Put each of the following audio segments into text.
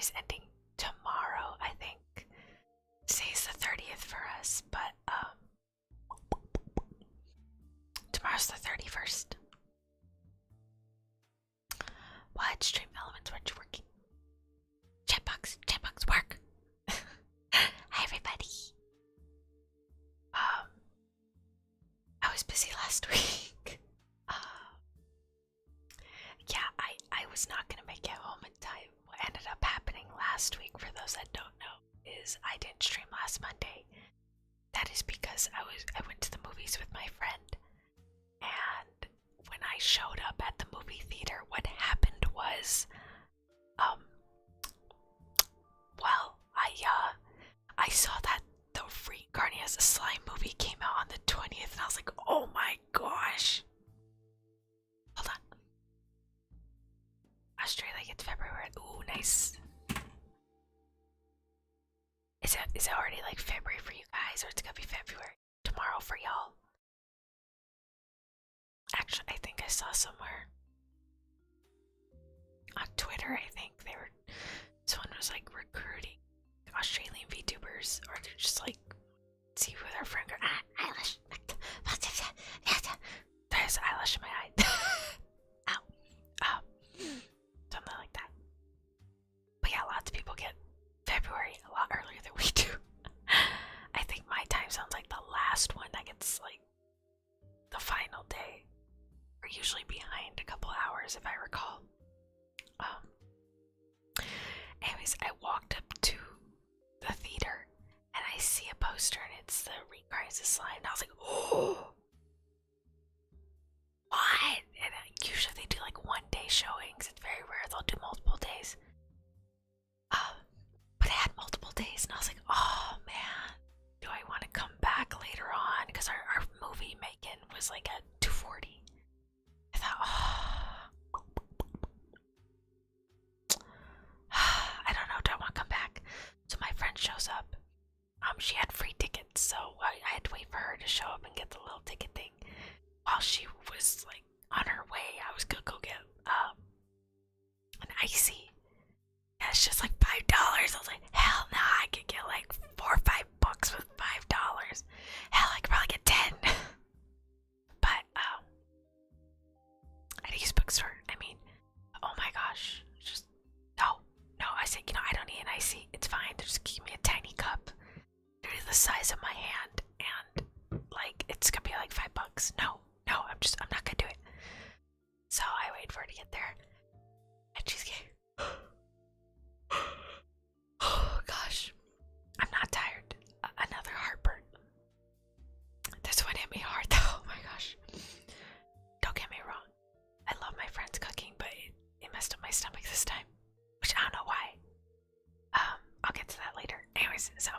Stories ending tomorrow, I think. Today's the 30th for us, but tomorrow's the 31st. What? Stream Elements, weren't you working? Chatbox, work! Hi everybody! I was busy last week. Yeah, I was not gonna make it home in time. What ended up happening last week, for those that don't know, is I didn't stream last Monday. That is because I went to the movies with my friend, and when I showed up at the movie theater, what happened was, well, I saw that the Reincarnated as a Slime movie came out on the 20th, and I was like, oh my gosh. Hold on. Australia gets February. Ooh, nice. Is it already like February for you guys, or it's gonna be February tomorrow for y'all? Actually, I think I saw somewhere on Twitter, I think someone was like recruiting Australian VTubers, or they're just like, see who their friend eyelash. There's eyelash in my eye. Ow. Something like that. But yeah, lots of people get February a lot earlier than we do. I think my time sounds like the last one that gets like the final day. We're usually behind a couple hours if I recall. Anyways, I walked up to the theater and I see a poster and it's the Reincarnated Slime, and I was like, oh, what? And usually they do like 1-day showings. It's very rare they'll do multiple days. But it had multiple days, and I was like, oh man, do I want to come back later on? Because our movie Megan was like at 2:40. I thought, oh, I don't know, do I want to come back? So my friend shows up. She had free tickets, so I had to wait for her to show up and get the little ticket thing. While she was like on her way, I was gonna go get an icy. Yeah, it's just like $5. I was like, hell no, I could get like $4 or $5 with $5. Hell, I could probably get 10. But at East Bookstore, I mean, oh my gosh, just no. I said, I don't need an icy. It's fine. Just give me a tiny cup. They're the size of my hand, and like it's gonna be like $5. No, I'm not gonna do it. So I wait for her to get there, and she's getting. Oh gosh, I'm not tired. Another heartburn. This one hit me hard though. Oh my gosh. Don't get me wrong. I love my friend's cooking, but it messed up my stomach this time, which I don't know why. I'll get to that later. Anyways, so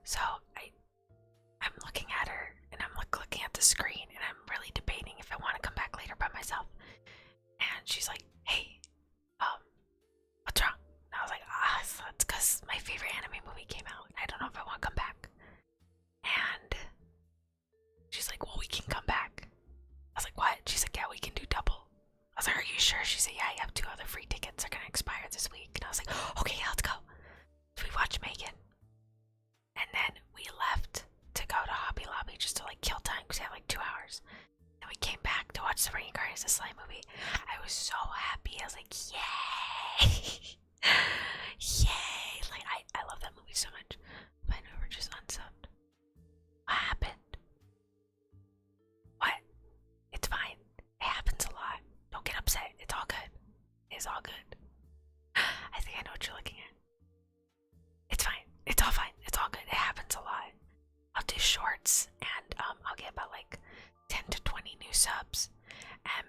so I'm looking at her and I'm looking at the screen and I'm really debating if I want to come back later by myself. And she's like, hey, what's wrong? And I was like, so it's because my favorite anime movie came out and I don't know if I want to come back. And she's like, well, we can come back. I was like, what? She's like, yeah, we can do double. I was like, are you sure? She said, yeah, you have 2 other free tickets. They're gonna expire this week. And I was like, okay, yeah, let's go. So we watched Megan. And then we left to go to Hobby Lobby just to like kill time because we had like 2 hours. Then we came back to watch the Reincarnated as a Slime movie. I was so happy. I was like, yay! Yay! Like, I love that movie so much. But I know we're just unsubbed. What happened? What? It's fine. It happens a lot. Don't get upset. It's all good. It's all good. I think I know what you're looking at. It's fine. It's all fine. It's all good. It happens a lot. I'll do shorts and I'll get about like 10 to 20 new subs, and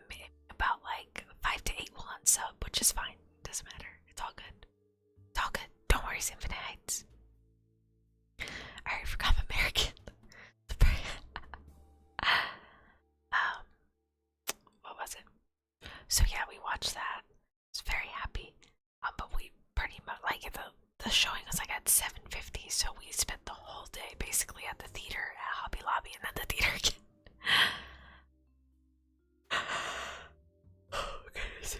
about like 5 to 8 will unsub, which is fine. Doesn't matter. It's all good. It's all good. Don't worry, Infinite Heights. I already forgot I'm American. What was it? So yeah, we watched that. I was very happy. But we pretty much like the showing was like at 7:50, so we spent the whole day basically at the theater at Hobby Lobby and then the theater again. Okay, so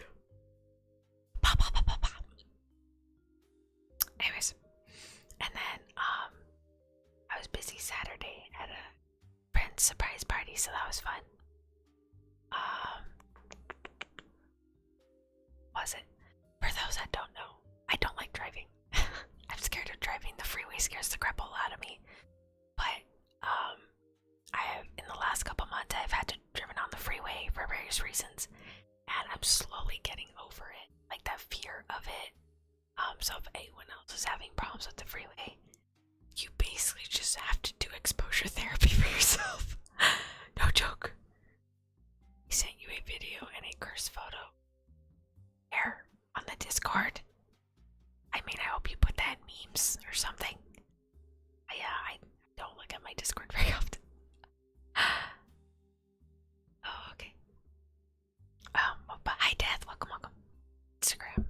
busy Saturday at a friend's surprise party, so that was fun. Was it? For those that don't know, I don't like driving. I'm scared of driving. The freeway scares the crap all out of me. But I have, in the last couple months, I've had to driven on the freeway for various reasons, and I'm slowly getting over it, like that fear of it. So if anyone else is having problems with the freeway, you basically just have to do exposure therapy for yourself. No joke. He sent you a video and a curse photo. Here on the Discord. I mean, I hope you put that in memes or something. I don't look at my Discord very often. Oh, okay. But hi, Death. Welcome. Instagram.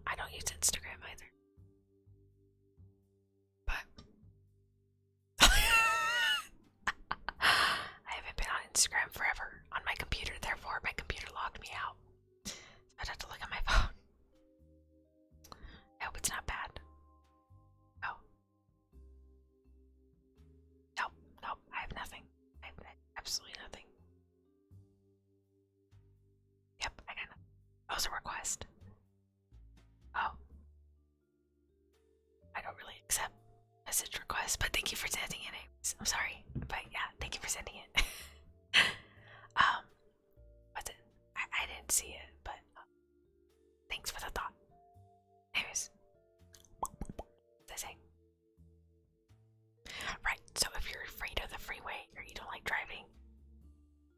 I don't use Instagram either. But I haven't been on Instagram forever on my computer. Therefore, my computer logged me out. So I'd have to look at my phone. I hope it's not bad. Oh. Nope. I have nothing. I have absolutely nothing. Yep, I got nothing. Oh, it was a request. Oh. I don't really accept message requests, but thank you for sending it. I'm sorry, but yeah, thank you for sending it. What's it? I didn't see it, but thanks for the thought. Anyways, what's I saying? Right, so if you're afraid of the freeway or you don't like driving,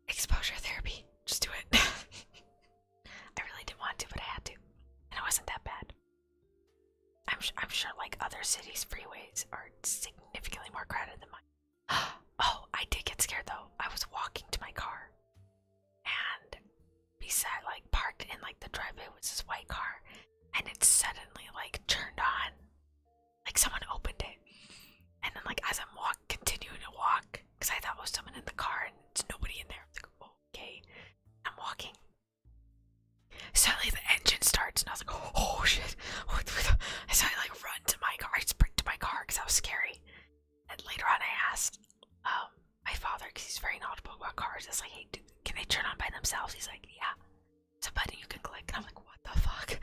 exposure therapy, just do it. I really didn't want to, but I had to, and it wasn't that bad. I'm sure like other cities' freeways are significantly more crowded than mine. Oh, I did get scared though. I was walking to my car, and beside, like, parked in like the driveway was this white car, and it suddenly like turned on, like someone opened it, and then like as I'm continuing to walk, because I thought it was someone in the car and there's nobody in there. I was like, oh, okay, I'm walking. Suddenly the engine starts, and I was like, oh shit! So I like run to my car. I sprint to my car because that was scary. And later on, I asked my father, because he's very knowledgeable about cars. I was like, hey, can they turn on by themselves? He's like, yeah. It's a button you can click. And I'm like, what the fuck?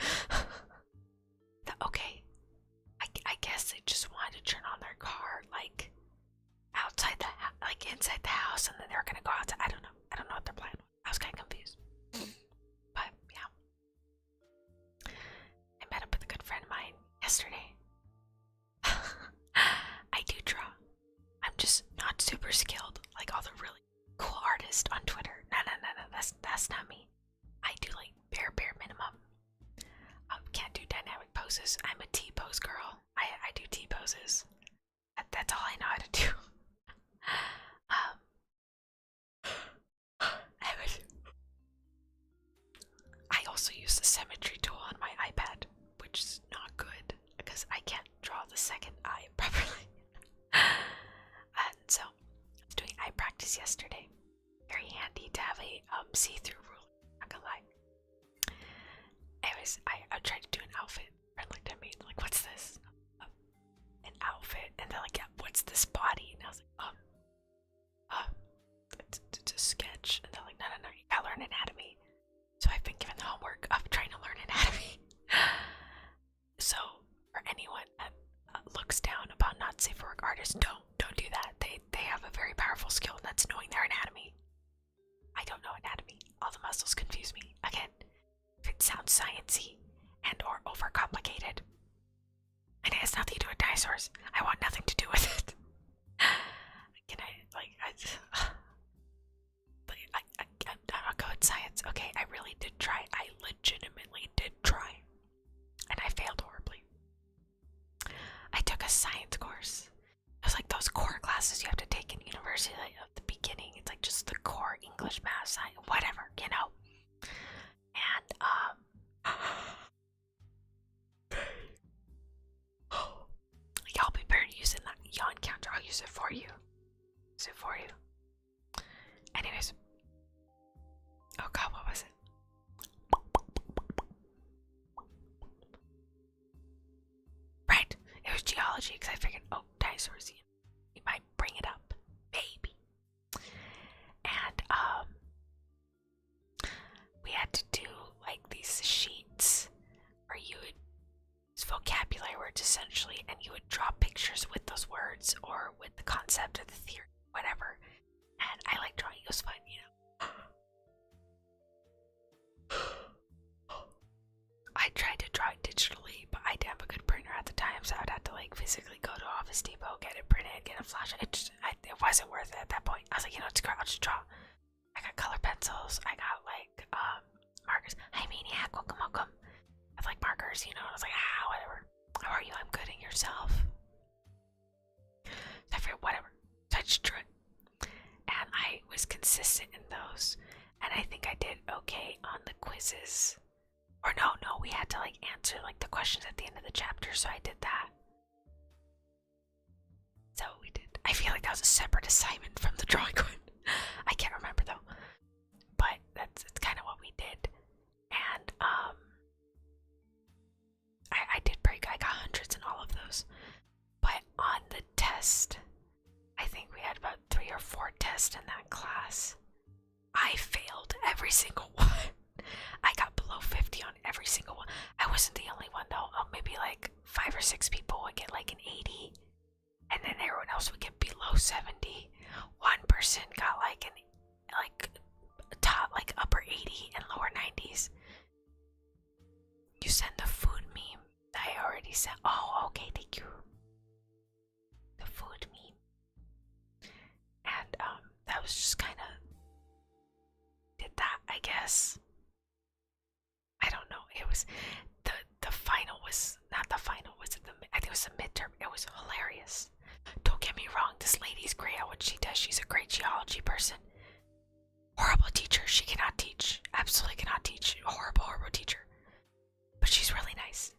Okay. I guess they just wanted to turn on their car, like outside like inside the house, and then they were gonna go outside. I don't know what their plan was. I was kind of confused. But yeah, I met up with a good friend of mine yesterday. I do draw. I'm just not super skilled like all the really cool artists on Twitter. No, that's not me. I do like bare minimum. Can't do dynamic poses. I'm a T-pose girl. I do T-poses. That's all I know how to do. I also use the symmetry tool on my iPad, which is not good because I can't draw the second eye properly. And so I was doing eye practice yesterday. Very handy to have a see-through ruler. Not gonna lie. Anyways, I tried to do an outfit. Friend looked at me like, "What's this?" An outfit, and they're like, "Yeah, what's this body?" And I was like, it's a sketch." And they're like, "No, you gotta learn anatomy." So I've been given the homework of trying to learn anatomy. So for anyone that looks down upon not safe for work artists, don't do that. They have a very powerful skill, and that's knowing their anatomy. I don't know anatomy. All the muscles confuse me. Again, if it sounds sciencey and or overcomplicated, and it has nothing to do with dinosaurs, I want nothing to do with it. Can I'm not good at science. Okay, I really did try. I legitimately did try. And I failed horribly. I took a science course. It was like those core classes you have to take in university, like, at the beginning. It's like just the core English, math, science, whatever, you know? And, y'all be better using that yawn counter. I'll use it for you. Anyways. Oh god, what was it? Right, it was geology. geology because I figured, oh, dinosaurs, you might bring it up, maybe. And we had to do like these sheets where you would use vocabulary words essentially, and you would draw pictures with those words or with the concept or the theory, whatever. And I like drawing; it was fun, you know. I tried to draw it digitally, but I didn't have a good printer at the time, so I'd have to like physically go to Office Depot, get it printed, get a flash. It wasn't worth it at that point. I was like, you know, it's great. I'll just draw. I got color pencils. I got like markers. Hi, Maniac. Welcome, welcome. I have like markers, you know. I was like, whatever. How are you? I'm good. And yourself? So I figured, whatever. So I just drew it, and I was consistent in those, and I think I did okay on the quizzes. Or no, we had to like answer like the questions at the end of the chapter, so I did that. So we did. I feel like that was a separate assignment from the drawing one. I can't remember though. But it's kind of what we did. And I did pretty good. I got hundreds in all of those. But on the test, I think we had about 3 or 4 tests in that class. I failed every single one. I got below 50 on every single one. I wasn't the only one though. Maybe like 5 or 6 people would get like an 80, and then everyone else would get below 70. One person got like top, like upper 80 and lower 90s. You send the food meme. I already said. Oh, okay, thank you. The food meme, and that was just kind of did that, I guess. I don't know. It was the final was not the final. I think it was the midterm. It was hilarious. Don't get me wrong. This lady's great at what she does. She's a great geology person. Horrible teacher. She cannot teach. Absolutely cannot teach. Horrible teacher. But she's really nice.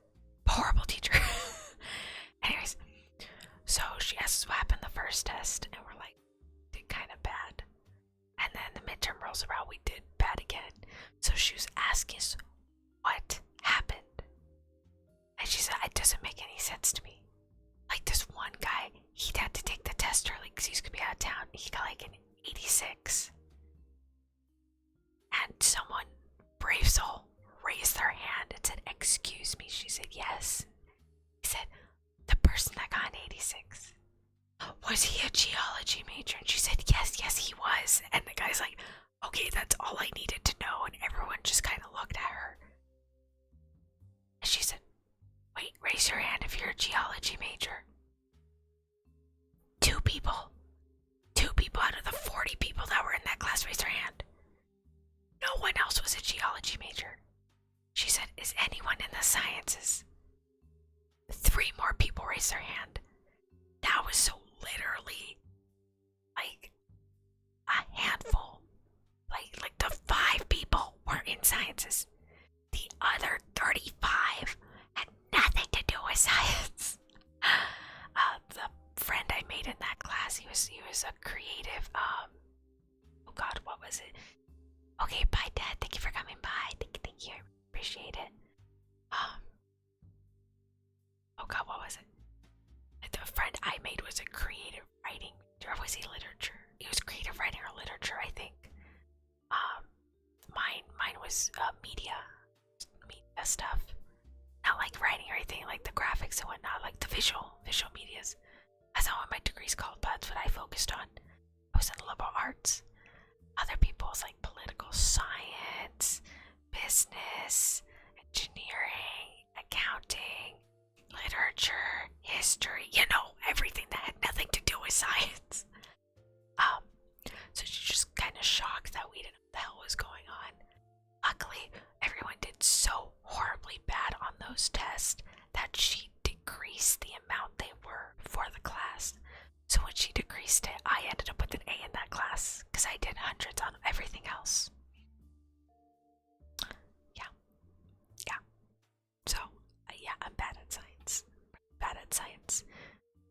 Horrible teacher. Anyways, so she asked us what happened the first test, and we're like, did kind of bad. And then the midterm rolls around, we did bad again. So she was asking us what happened. And she said, it doesn't make any sense to me. Like this one guy, he'd had to take the test early because he's gonna be out of town. He got like an 86. And someone, brave soul, raised their hand and said, excuse me. She said, yes. He said, the person that got an 86, was he a geology major? And she said, yes, he was. And the guy's like, okay, that's all I needed to know. And everyone just kind of looked at her. And she said, wait, raise your hand if you're a geology major. 2 people out of the 40 people that were in that class raised their hand. No one else was a geology major. She said, is anyone in the sciences? 3 more people raised their hand. That was so literally like a handful. Like the 5 people were in sciences. The other 35 had nothing to do with science. The friend I made in that class, he was a creative, oh god, what was it? Okay, bye Dad, thank you for coming by. Thank you, I appreciate it. Oh god, what was it? The friend I made was a creative writing, or was he literature? He was creative writing or literature, I think. Mine was media stuff. Not like writing or anything, like the graphics and whatnot, like the visual medias. That's not what my degree's called, but that's what I focused on. I was in liberal arts. Other people's like political science, business, engineering, accounting, literature, history, you know, everything that had nothing to do with science. So she's just kind of shocked that we didn't know what the hell was going on. Luckily, everyone did so horribly bad on those tests that she decreased the amount they were for the class. So when she decreased it, I ended up with an A in that class because I did hundreds on everything else. Yeah. So, yeah, I'm bad at science.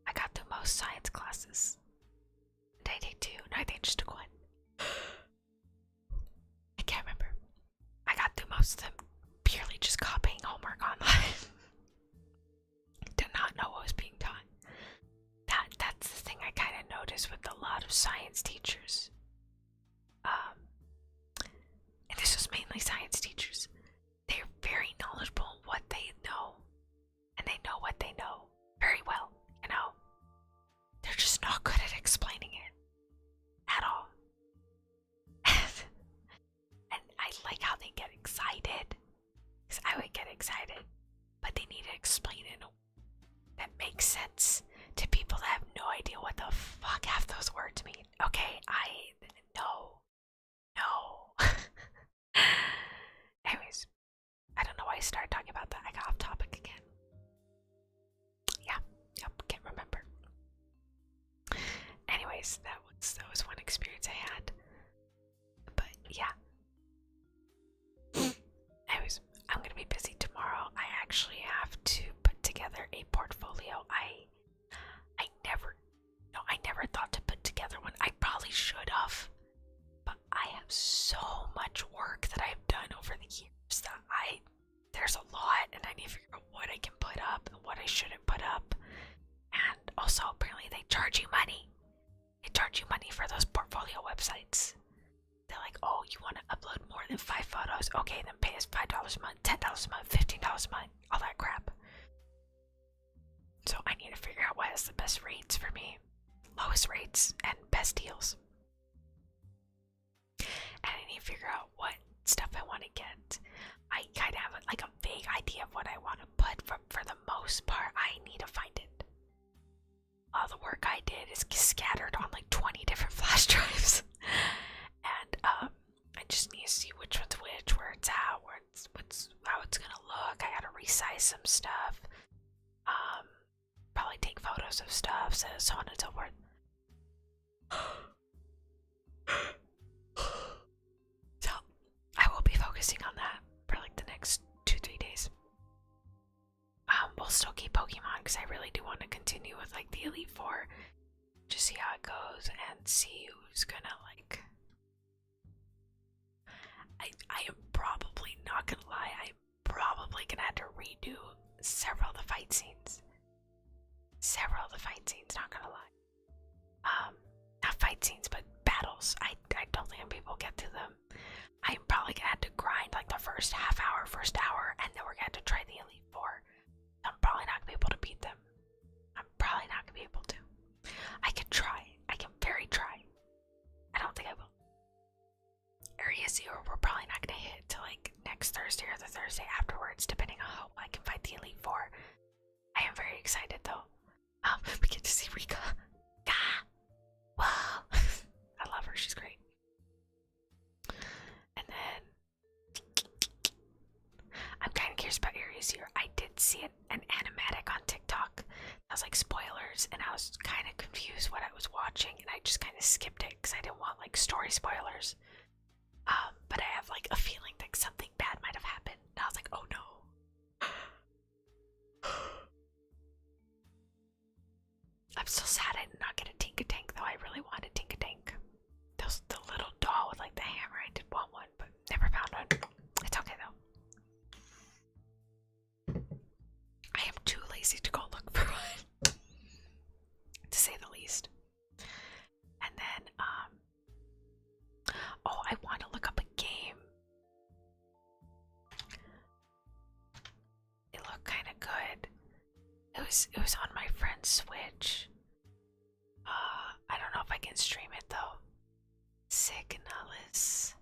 I got through most science classes. Did I take 2? No, I think I just took 1. I can't remember. I got through most of them purely just copying homework online. Did not know what was being taught. get excited. Because I would get excited. But they need to explain it that makes sense to people that have no idea what the fuck half those words mean. Okay, no. Anyways, I don't know why I started talking about that. I got off topic again. Yeah, yep, can't remember. Anyways, that was one experience I had. But yeah. Anyways, I'm gonna be busy tomorrow. I actually have to put together a portfolio. I never thought to put together one. I probably should have, but I have so much work that I've done over the years that there's a lot, and I need to figure out what I can put up and what I shouldn't put up. And also, apparently, they charge you money. They charge you money for those portfolio websites. They're like, oh, you want to upload more than 5 photos? Okay, then pay us $5 a month, $10 a month, $15 a month, all that crap. So I need to figure out what has the best rates for me, lowest rates, and best deals. And I need to figure out what stuff I want to get. I kind of have like a vague idea of what I want to put, for the most part. I need to find it. All the work I did is scattered on like 20 different flash drives. And I just need to see which one's which, where it's at, how it's gonna look. I gotta resize some stuff. Probably take photos of stuff, so on and so forth. So I will be focusing on that for like the next 2-3 days. We'll still keep Pokemon because I really do want to continue with like the Elite Four, just see how it goes and see who's gonna like. I am probably not gonna lie. I'm probably gonna have to redo several of the fight scenes. Not gonna lie. Not fight scenes, but battles. I don't think people get to them. I'm probably gonna have to grind like the first hour, and then we're gonna have to try the Elite Four. I'm probably not gonna be able to beat them. I'm probably not gonna be able to. I can try. I can very try. I don't think I will. Area 0, we're probably not gonna hit till like next Thursday or the Thursday afterwards, depending on how I can fight the Elite Four. I am very excited though. We get to see Rika. Wow. I love her, she's great. And then I'm kind of curious about Area 0. I did see an animatic on TikTok that was like spoilers, and I was kind of confused what I was watching, and I just kind of skipped it because I didn't want like story spoilers. But I have like a feeling that something bad might have happened, and I was like, oh no. I'm so sad I did not get a Tinkatank though. I really wanted Tinkatank. The little doll with like the hammer. I did want one, but never found one. It's okay though. I am too lazy to go look for one, to say the least. And then, oh, I want to look up a game. It looked kind of good. It was on my friend's Switch. I don't know if I can stream it though. Signalis.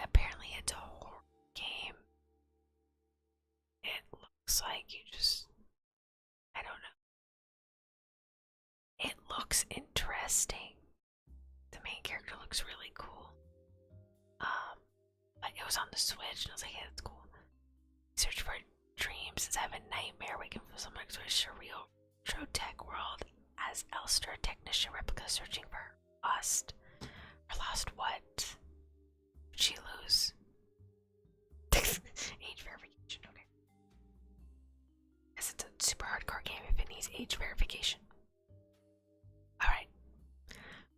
Apparently it's a horror game. It looks like you just, I don't know. It looks interesting. The main character looks really cool. But it was on the Switch and I was like, yeah, that's cool. Search for dreams is have a nightmare waking from some surreal Trotech world as Elster technician replica searching for her lost. Her lost what? Did she lose? Age verification, okay. Guess it's a super hardcore game if it needs age verification. Alright.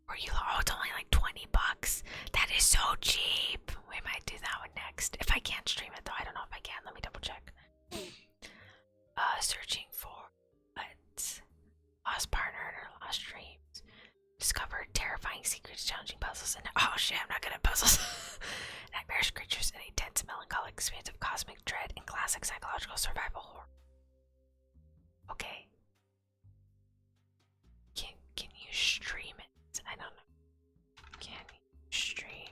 Were you oh, it's only like $20. That is so cheap. We might do that one next. If I can't stream it though, I don't know if I can. Let me double check. Searching for what? Lost partner in her lost dreams. Discover terrifying secrets, challenging puzzles, and oh shit, I'm not good at puzzles. Nightmarish creatures and a tense, melancholic experience of cosmic dread and classic psychological survival horror. Okay. Can you stream it? I don't know. Can you stream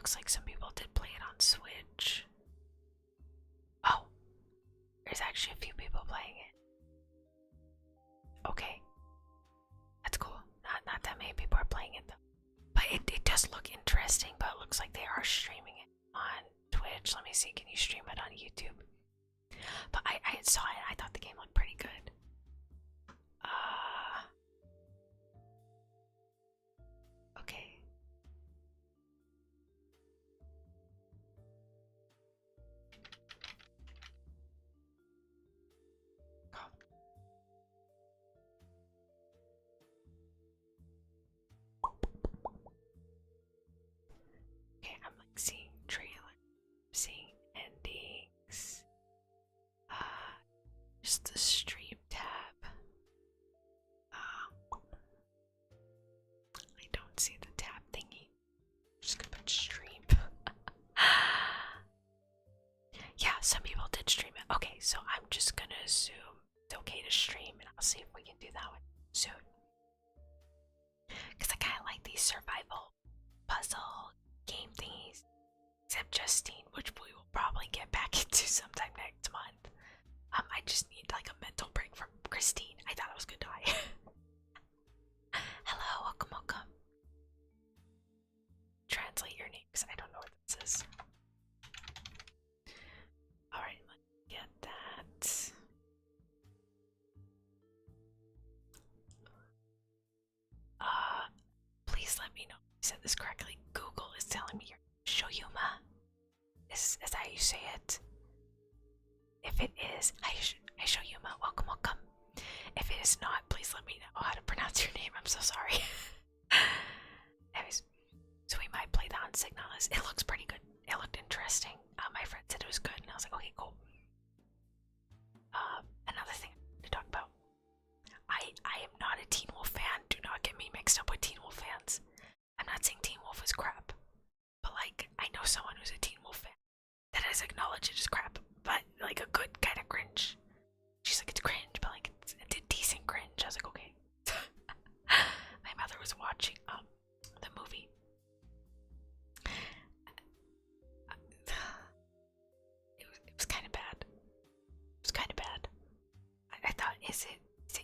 looks like some people did play it on Switch. Oh, there's actually a few people playing it. Okay, that's cool. Not that many people are playing it though. But it does look interesting, but it looks like they are streaming it on Twitch. Let me see, can you stream it on YouTube? But I saw it, I thought the game looked pretty good. Okay. Okay, I'm like seeing trailer, seeing endings. Just the stream tab. I don't see the tab thingy. I'm just gonna put stream. Yeah, some people did stream it. Okay, so I'm just gonna assume it's okay to stream, and I'll see if we can do that one soon. Because I kind of like these survival puzzle game thingies. Except Justine, which we will probably get back into sometime next month. I just need like a mental break from Christine. I thought I was gonna die. Hello, welcome, welcome. Translate your name, because I don't know what this is. Alright, let's get that. Please let me know if I said this correctly. Google is telling me you're Shoyuma. Is that how you say it? If it is, hi Shoyuma, welcome, welcome. If it is not, please let me know how to pronounce your name. I'm so sorry. Anyways, so we might play that on Signalis. It looks pretty good. It looked interesting. My friend said it was good, and I was like, okay, cool. Another thing to talk about. I am not a Teen Wolf fan. Do not get me mixed up with Teen Wolf fans. I'm not saying Teen Wolf is crap, but like, I know someone who's a Teen Wolf fan that has acknowledged it is crap, but like a good kind of cringe. She's like, it's cringe, but like it's a decent cringe. I was like, okay. My mother was watching the movie. It was kind of bad. It was kind of bad. I thought, is it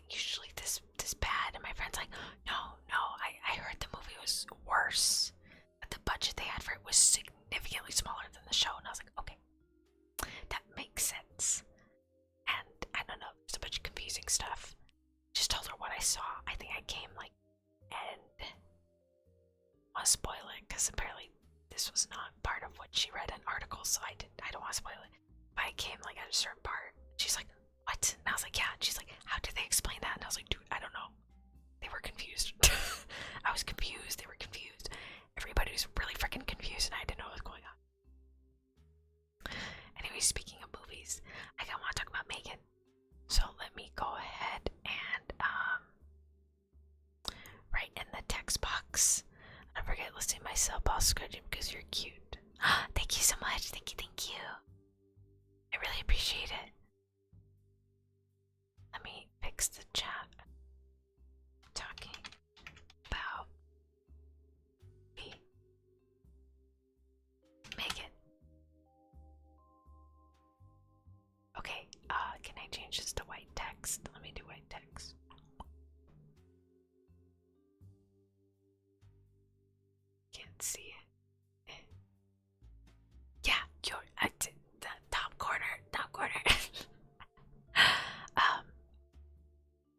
usually this bad? And my friend's like, no, I heard the movie was worse, but the budget they had for it was significantly smaller than the show. And I was like, okay, that makes sense. And I don't know, there's a bunch of confusing stuff. Just told her what I saw. I think I came like, and I want to spoil it because apparently this was not part of what she read in articles, so I don't want to spoil it. But I came like at a certain part. She's like, what? And I was like, yeah. And she's like, how did they explain that? And I was like, dude, I don't know. They were confused. I was confused. They were confused. Everybody was really freaking confused, and I didn't know what was going on. Anyway, speaking of movies, I kind of want to talk about Megan. So let me go ahead and write in the text box. Don't forget listing myself. I'll scratch him because you're cute. Thank you so much. Thank you, thank you. I really appreciate it. Let me fix the chat. Talking about me. Megan. Okay, can I change this to white text? Let me do white text. Can't see it. Yeah, you're at the top corner, top corner.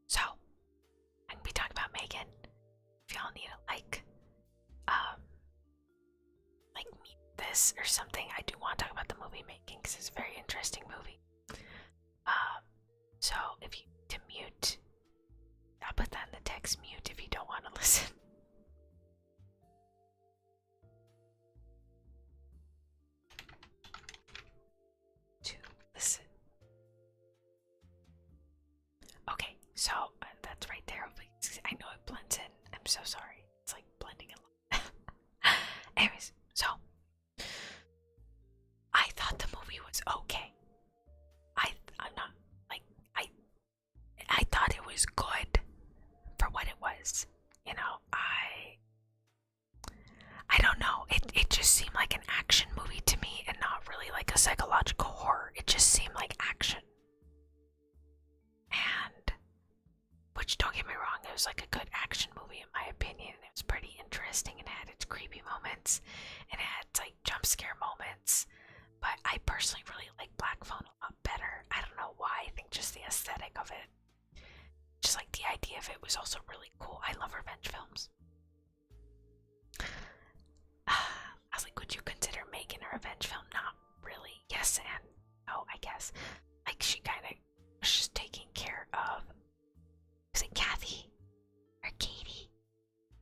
So I'm gonna be talking about Megan. If y'all need to like mute this or something, I do want to talk about the movie making because it's a very interesting movie. So if you need to mute, I'll put that in the text, mute if you don't want to listen. To listen. Okay, so that's right there. I know it blends in. I'm so sorry. It's like blending a lot. Anyways, so I thought the movie was okay. I'm not like I thought it was good for what it was. You know, I don't know. It just seemed like like an action movie to me and not really like a psychological horror. It just seemed like action. And, which don't get me wrong, it was like a good action movie in my opinion. It was pretty interesting and it had its creepy moments and it had like jump scare moments. But I personally really like Black-Phone a lot better. I don't know why. I think just the aesthetic of it, just like the idea of it, was also really cool. I love revenge films. I was like, would you consider making a revenge film? Not really. Yes and no, I guess. Like, she kind of was just taking care of, was it Kathy or Katie?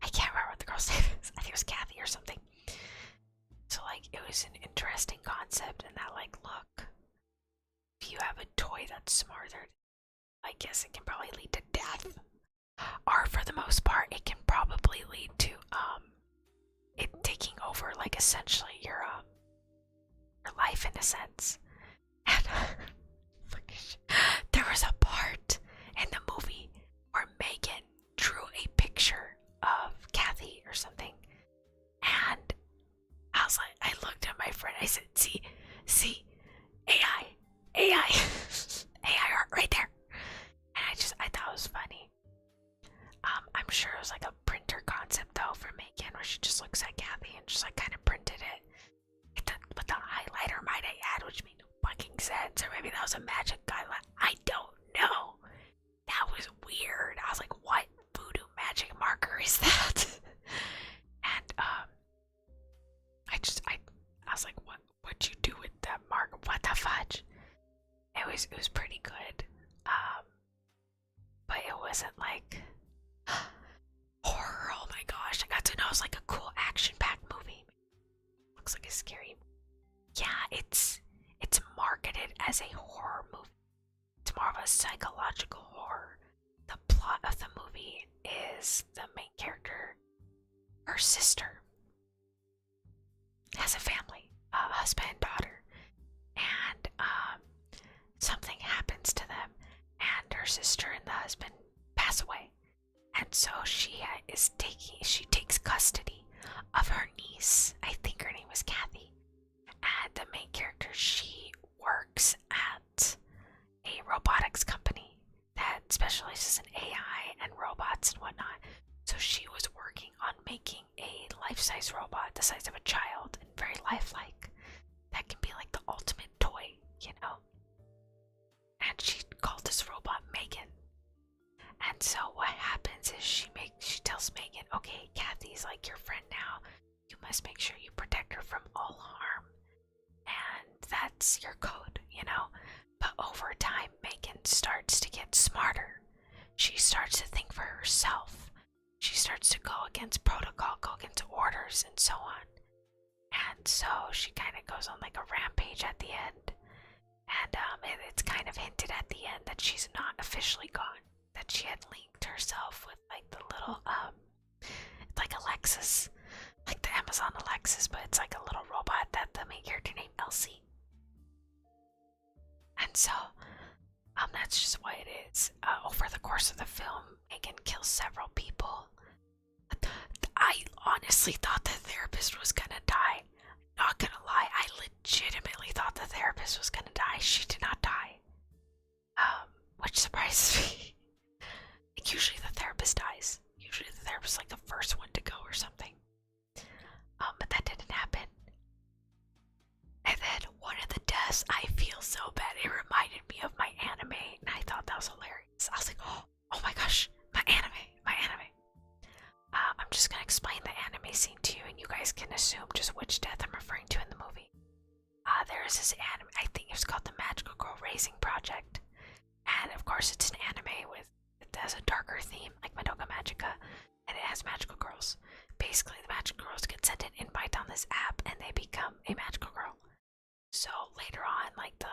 I can't remember what the girl's name is. I think it was Kathy or something. So like, it was an interesting concept in that, like, look, if you have a toy that's smarter, I guess it can probably lead to death. Or for the most part, it can probably lead to it taking over, like, essentially your life in a sense. And there was a part in the movie where Megan drew a picture of Kathy or something, and I was like, I looked at my friend, I said, see, AI, AI art right there. And I thought it was funny. I'm sure it was like a printer concept though for Megan, where she just looks at Kathy and just like kind of printed it. But the highlighter, might I add, which made no fucking sense. Or maybe that was a magic highlight. I don't know. That was weird. I was like, what voodoo magic marker is that? And I was like, what'd you do with that marker? What the fudge? It was pretty good. But it wasn't like horror. Oh my gosh, I got to know it was like a cool action-packed movie. Looks like a scary movie. Yeah, it's marketed as a horror movie. It's more of a psychological horror. The plot of the movie is the main character, her sister, has a family, a husband and daughter, and something happens to them, and her sister and the husband pass away, and so she takes custody of her niece. I think her name was Kathy, and the main character, she works at a robotics company that specializes in AI and robots and whatnot. So she was working on making a life-size robot the size of a child and very lifelike. That can be like the ultimate toy, you know? And she called this robot Megan. And so what happens is she tells Megan, okay, Kathy's like your friend now. You must make sure you protect her from all harm. And that's your code, you know? But over time, Megan starts to get smarter. She starts to think for herself. She starts to go against protocol, go against orders, and so on. And so she kind of goes on like a rampage at the end. And it's kind of hinted at the end that she's not officially gone. That she had linked herself with like the little, like Alexis. Like the Amazon Alexis, but it's like a little robot that the main character named Elsie. And so, that's just what it is. Over the course of the film, Megan kills several people. I honestly thought the therapist was gonna die. Not gonna lie, I legitimately thought the therapist was gonna die. She did not die. Which surprises me. Like, usually the therapist dies. Usually the therapist is like the first one to go or something. But that didn't happen. And then one of the deaths, I feel so bad. It reminded me of my anime, and I thought that was hilarious. I was like, oh my gosh, my anime. I'm just gonna explain the anime scene to you, and you guys can assume just which death I'm referring to in the movie. There is this anime, I think it was called the Magical Girl Raising Project. And of course it's an anime it has a darker theme, like Madoka Magica, and it has magical girls. Basically, the magical girls get sent an invite on this app, and they become a magical girl. So later on, like the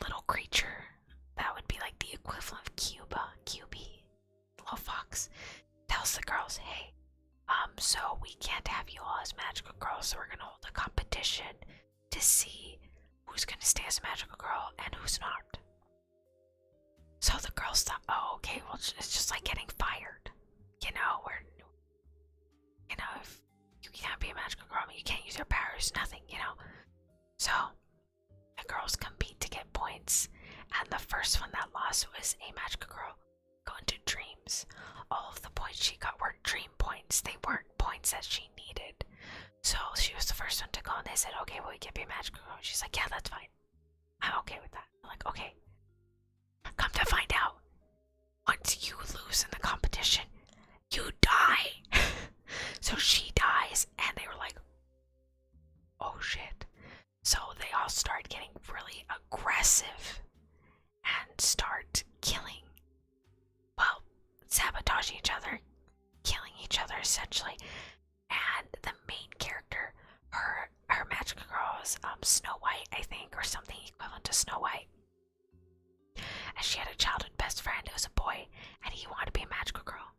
little creature, that would be like the equivalent of QB, little fox, tells the girls, hey, so we can't have you all as magical girls, so we're gonna hold a competition to see who's gonna stay as a magical girl and who's not. So the girls thought, oh, okay, well, it's just like getting fired, you know, where, you know, if you can't be a magical girl, I mean, you can't use your powers, was nothing, you know. So the girls compete to get points, and the first one that lost was a magical girl going to dreams. All of the points she got were dream points. They weren't points that she needed. So she was the first one to go, and they said, okay, well, we give you a magical girl. She's like, yeah, that's fine. I'm okay with that. I'm like, okay. Come to find out, once you lose in the competition, you die. So she dies, and they were like, oh shit. So they all start getting really aggressive and start killing, well, sabotaging each other, killing each other essentially. And the main character, her magical girl was Snow White, I think, or something equivalent to Snow White. And she had a childhood best friend who was a boy, and he wanted to be a magical girl.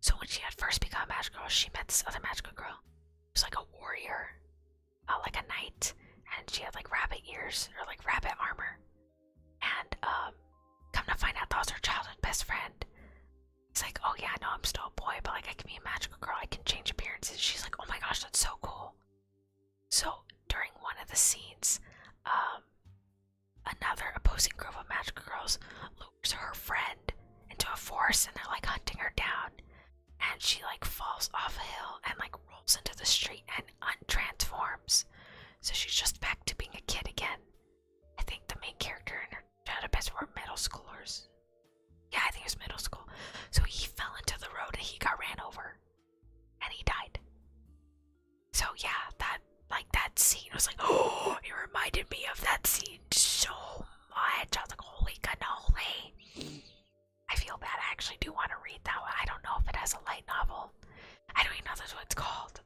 So when she had first become a magical girl, she met this other magical girl. It was like a warrior, like a knight, and she had like rabbit ears or like rabbit armor. And come to find out that was her childhood best friend. It's like, oh yeah, no, I'm still a boy, but like I can be a magical girl, I can change appearances. She's like, oh my gosh, that's so cool. So during one of the scenes, another opposing group of magical girls lures her friend into a forest, and they're like hunting her down, and she like falls off a hill and like rolls into the street and untransforms. So she's just back to being a kid again. I think the main character and her database were middle schoolers. Yeah, I think it was middle school. So he fell into the road and he got ran over, and he died. So yeah, that scene was like, oh, it reminded me of that scene so much. I was like, holy cannoli. I feel bad. I actually do want to read that one. I don't know if it has a light novel. I don't even know that's what it's called.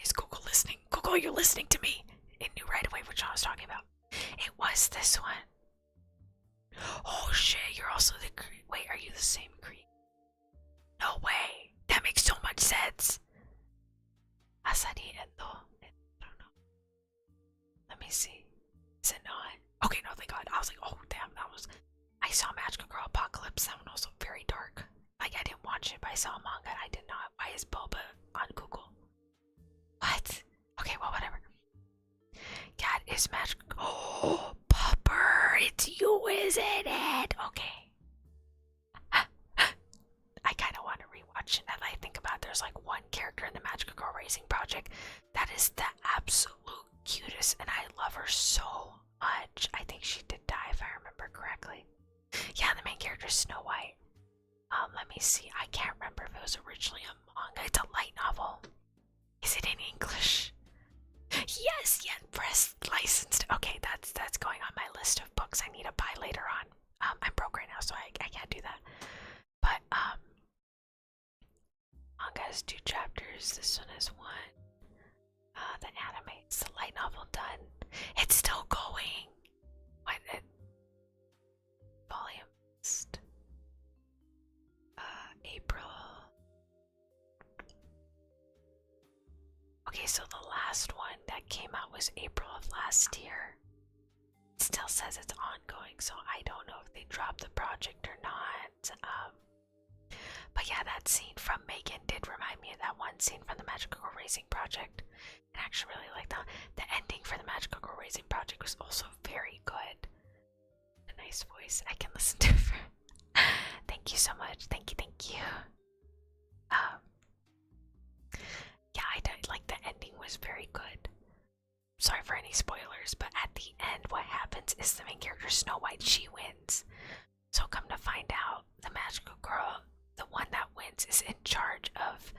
Is Google listening? Google, you're listening to me. It knew right away which one I was talking about. It was this one. Oh shit, you're also the wait, are you the same Cree? No way. That makes so much sense. Asari Endo. I don't know. Let me see. Is it not? Okay, no, thank God. I was like, oh damn, that was. I saw Magical Girl Apocalypse. That one was very dark. Like, I didn't watch it, but I saw a manga. I did not. Why is Boba on Google? What? Okay, well, whatever. Cat is magical. Oh, Pupper, it's you, isn't it? Okay. I kind of want to rewatch it. And I think about it, there's like one character in the Magical Girl Racing Project that is the absolute cutest, and I love her so much. I think she did die, if I remember correctly. Yeah, the main character is Snow White. Let me see. I can't remember if it was originally a manga. It's a light novel. Is it in English? Yes, press licensed. Okay, that's going on my list of books I need to buy later on. I'm broke right now, so I can't do that. But manga has 2 chapters. This one is 1. The anime, it's the light novel done. It's still going. What? Volume list. April. Okay, so the last one that came out was April of last year. It still says it's ongoing, so I don't know if they dropped the project or not. But yeah, that scene from Megan did remind me of that one scene from the Magical Girl Racing Project. And I actually really liked that. The ending for the Magical Girl Racing Project was also very good. A nice voice I can listen to. Thank you so much. Thank you. Yeah, I did like the ending was very good. Sorry for any spoilers, but at the end, what happens is the main character Snow White, she wins. So come to find out, the magical girl, the one that wins, is in charge of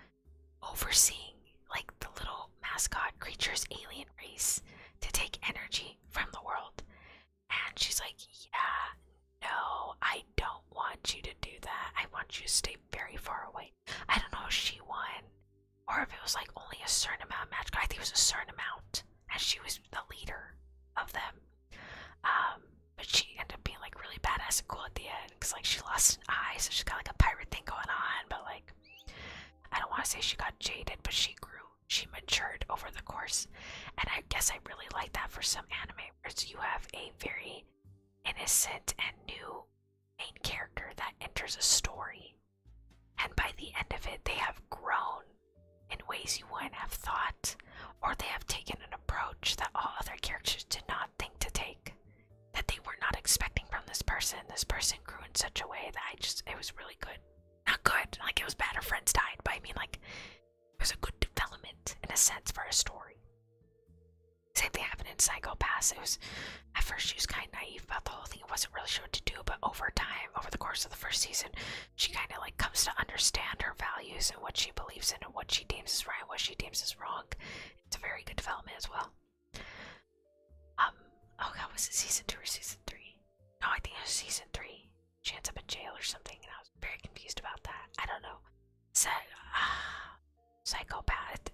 overseeing like the little mascot creature's alien race to take energy from the world. And she's like, yeah, no, I don't want you to do that. I want you to stay very far away. I don't know if she won or if it was like only a certain amount of magic. I think it was a certain amount, and she was the leader of them. But she ended up being like really badass and cool at the end because like she lost an eye, so she's got like a pirate thing going on. But like, I don't want to say she got jaded, but she grew, she matured over the course, and I guess I really like that for some anime, where you have a very innocent and new main character that enters a story, and by the end of it, they have grown in such a way that it was really good. Not good, like it was bad her friends died, but I mean like it was a good development in a sense for a story. Same thing happened in Psycho Pass. It was, at first she was kind of naive about the whole thing and wasn't really sure what to do, but over time, over the course of the first season, she kind of like comes to understand her values and what she believes in and what she deems is right and what she deems is wrong. It's a very good development as well. Oh god, was it season 2 or season 3? No, I think it was season 3. She ends up in jail or something, and I was very confused about that. I don't know. Psychopath.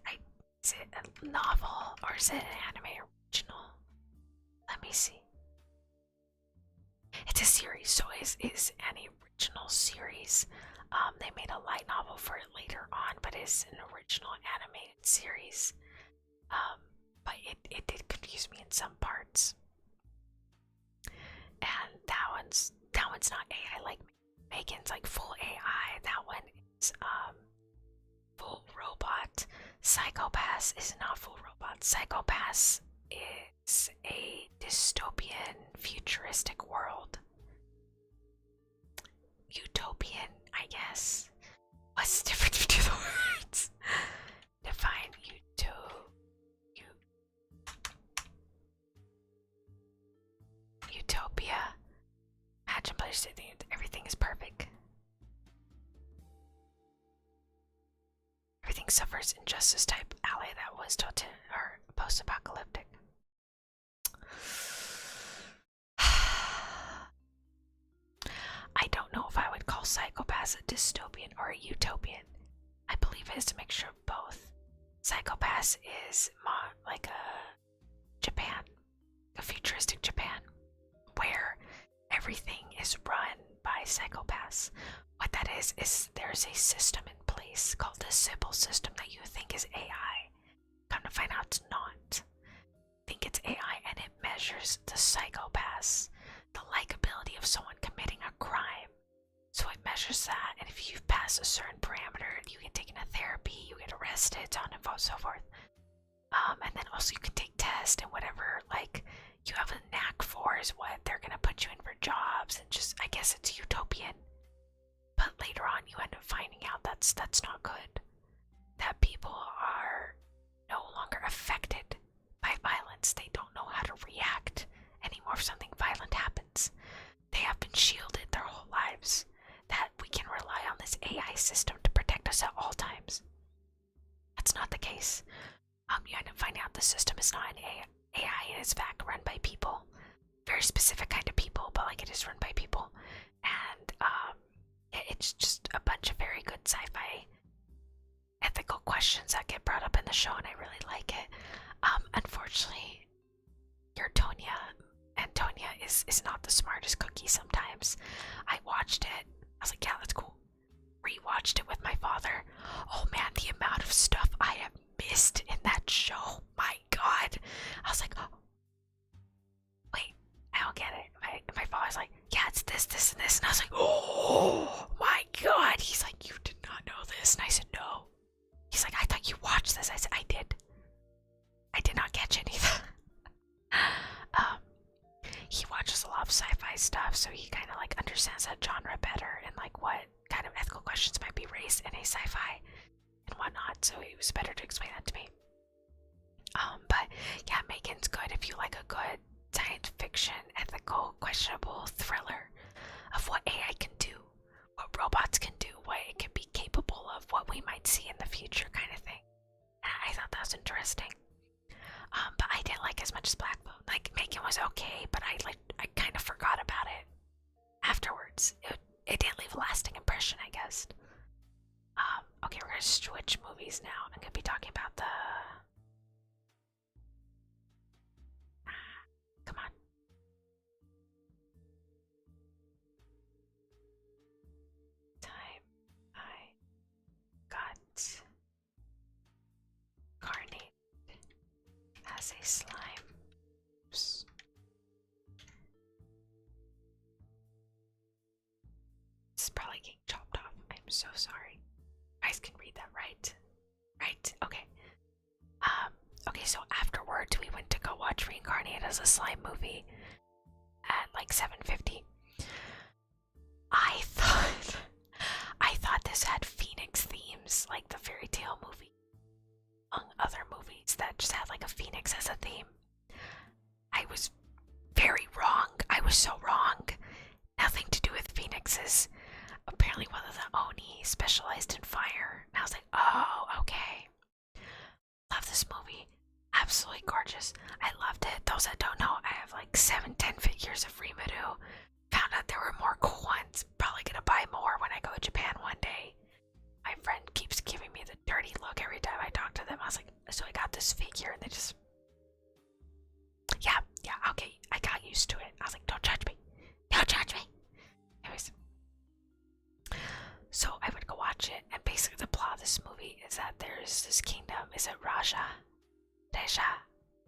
Is it a novel or is it an anime original? Let me see. It's a series, so it is an original series. They made a light novel for it later on, but it's an original animated series. But it did confuse me in some parts. And that one's not AI like Megan's like full AI. That one is full robot. Psychopath is not full robot. Psychopath is a dystopian futuristic world. Utopian, I guess. What's the difference between the words? Define utopia. Imagine players thinking everything is perfect. Everything suffers injustice type ally that was total or post-apocalyptic. I don't know if I would call Psychopaths a dystopian or a utopian. I believe it is a mixture of both. Psychopaths is like a Japan, a futuristic Japan, where everything is run by psychopaths. What that is there's a system in place called the Sybil system that you think is AI. Come to find out it's not. Think it's AI, and it measures the psychopaths, the likability of someone committing a crime. So it measures that, and if you pass a certain parameter, you get taken to therapy, you get arrested, so on and so forth. And then also you can take tests and whatever, like, you have a knack for is what they're gonna put you in for jobs, and just, I guess it's utopian. But later on you end up finding out that's not good. That people are no longer affected by violence. They don't know how to react anymore if something violent happens. They have been shielded their whole lives. That we can rely on this AI system to protect us at all times. That's not the case. You end up finding out the system is not an AI, it is in fact run by people. Very specific kind of people, but like it is run by people. And it's just a bunch of very good sci-fi ethical questions that get brought up in the show, and I really like it. Unfortunately, Antonia is not the smartest cookie sometimes. I watched it, I was like, yeah, that's cool. Rewatched it with my father. Oh man, the amount of stuff I have missed in that show. My god. I was like, oh, wait, I don't get it. My father's like, yeah, it's this, this, and this. And I was like, oh my god. He's like, you did not know this. And I said, no. He's like, I thought you watched this. I said, I did. I did not catch anything. He watches a lot of sci-fi stuff, so he kind of like understands that genre better and like what kind of ethical questions might be raised in a sci-fi and whatnot, so it was better to explain that to me. But yeah, Megan's good if you like a good science fiction, ethical, questionable thriller of what AI can do, what robots can do, what it can be capable of, what we might see in the future kind of thing. And I thought that was interesting. But I didn't like as much as Black-Quose. Like, Megan was okay, but I kind of forgot about it afterwards. It didn't leave a lasting impression, I guess. Okay, we're gonna switch movies now. I'm gonna be talking about the... Come on. Time I got carnated as a slime. Oops. This is probably getting chopped off. I'm so sorry. You guys can read that, right? Right? Okay. Okay, so afterwards we went to go watch Reincarnated as a Slime movie at like 7:50. I thought I thought this had Phoenix themes, like the fairy tale movie, among other movies that just had like a phoenix as a theme. I was very wrong. I was so wrong. Nothing to do with phoenixes. Apparently one of the Oni specialized in fire. And I was like, oh, okay. Love this movie. Absolutely gorgeous. I loved it. Those that don't know, I have like 7-10 figures of Rimuru. Found out there were more cool ones. Probably gonna buy more when I go to Japan one day. My friend keeps giving me the dirty look every time I talk to them. I was like, so I got this figure, and they just, yeah, okay, I got used to it. I was like, don't judge me. Don't judge me. Anyways, so I would go watch it, and basically the plot of this movie is that there's this kingdom. Is it Raja? Deja?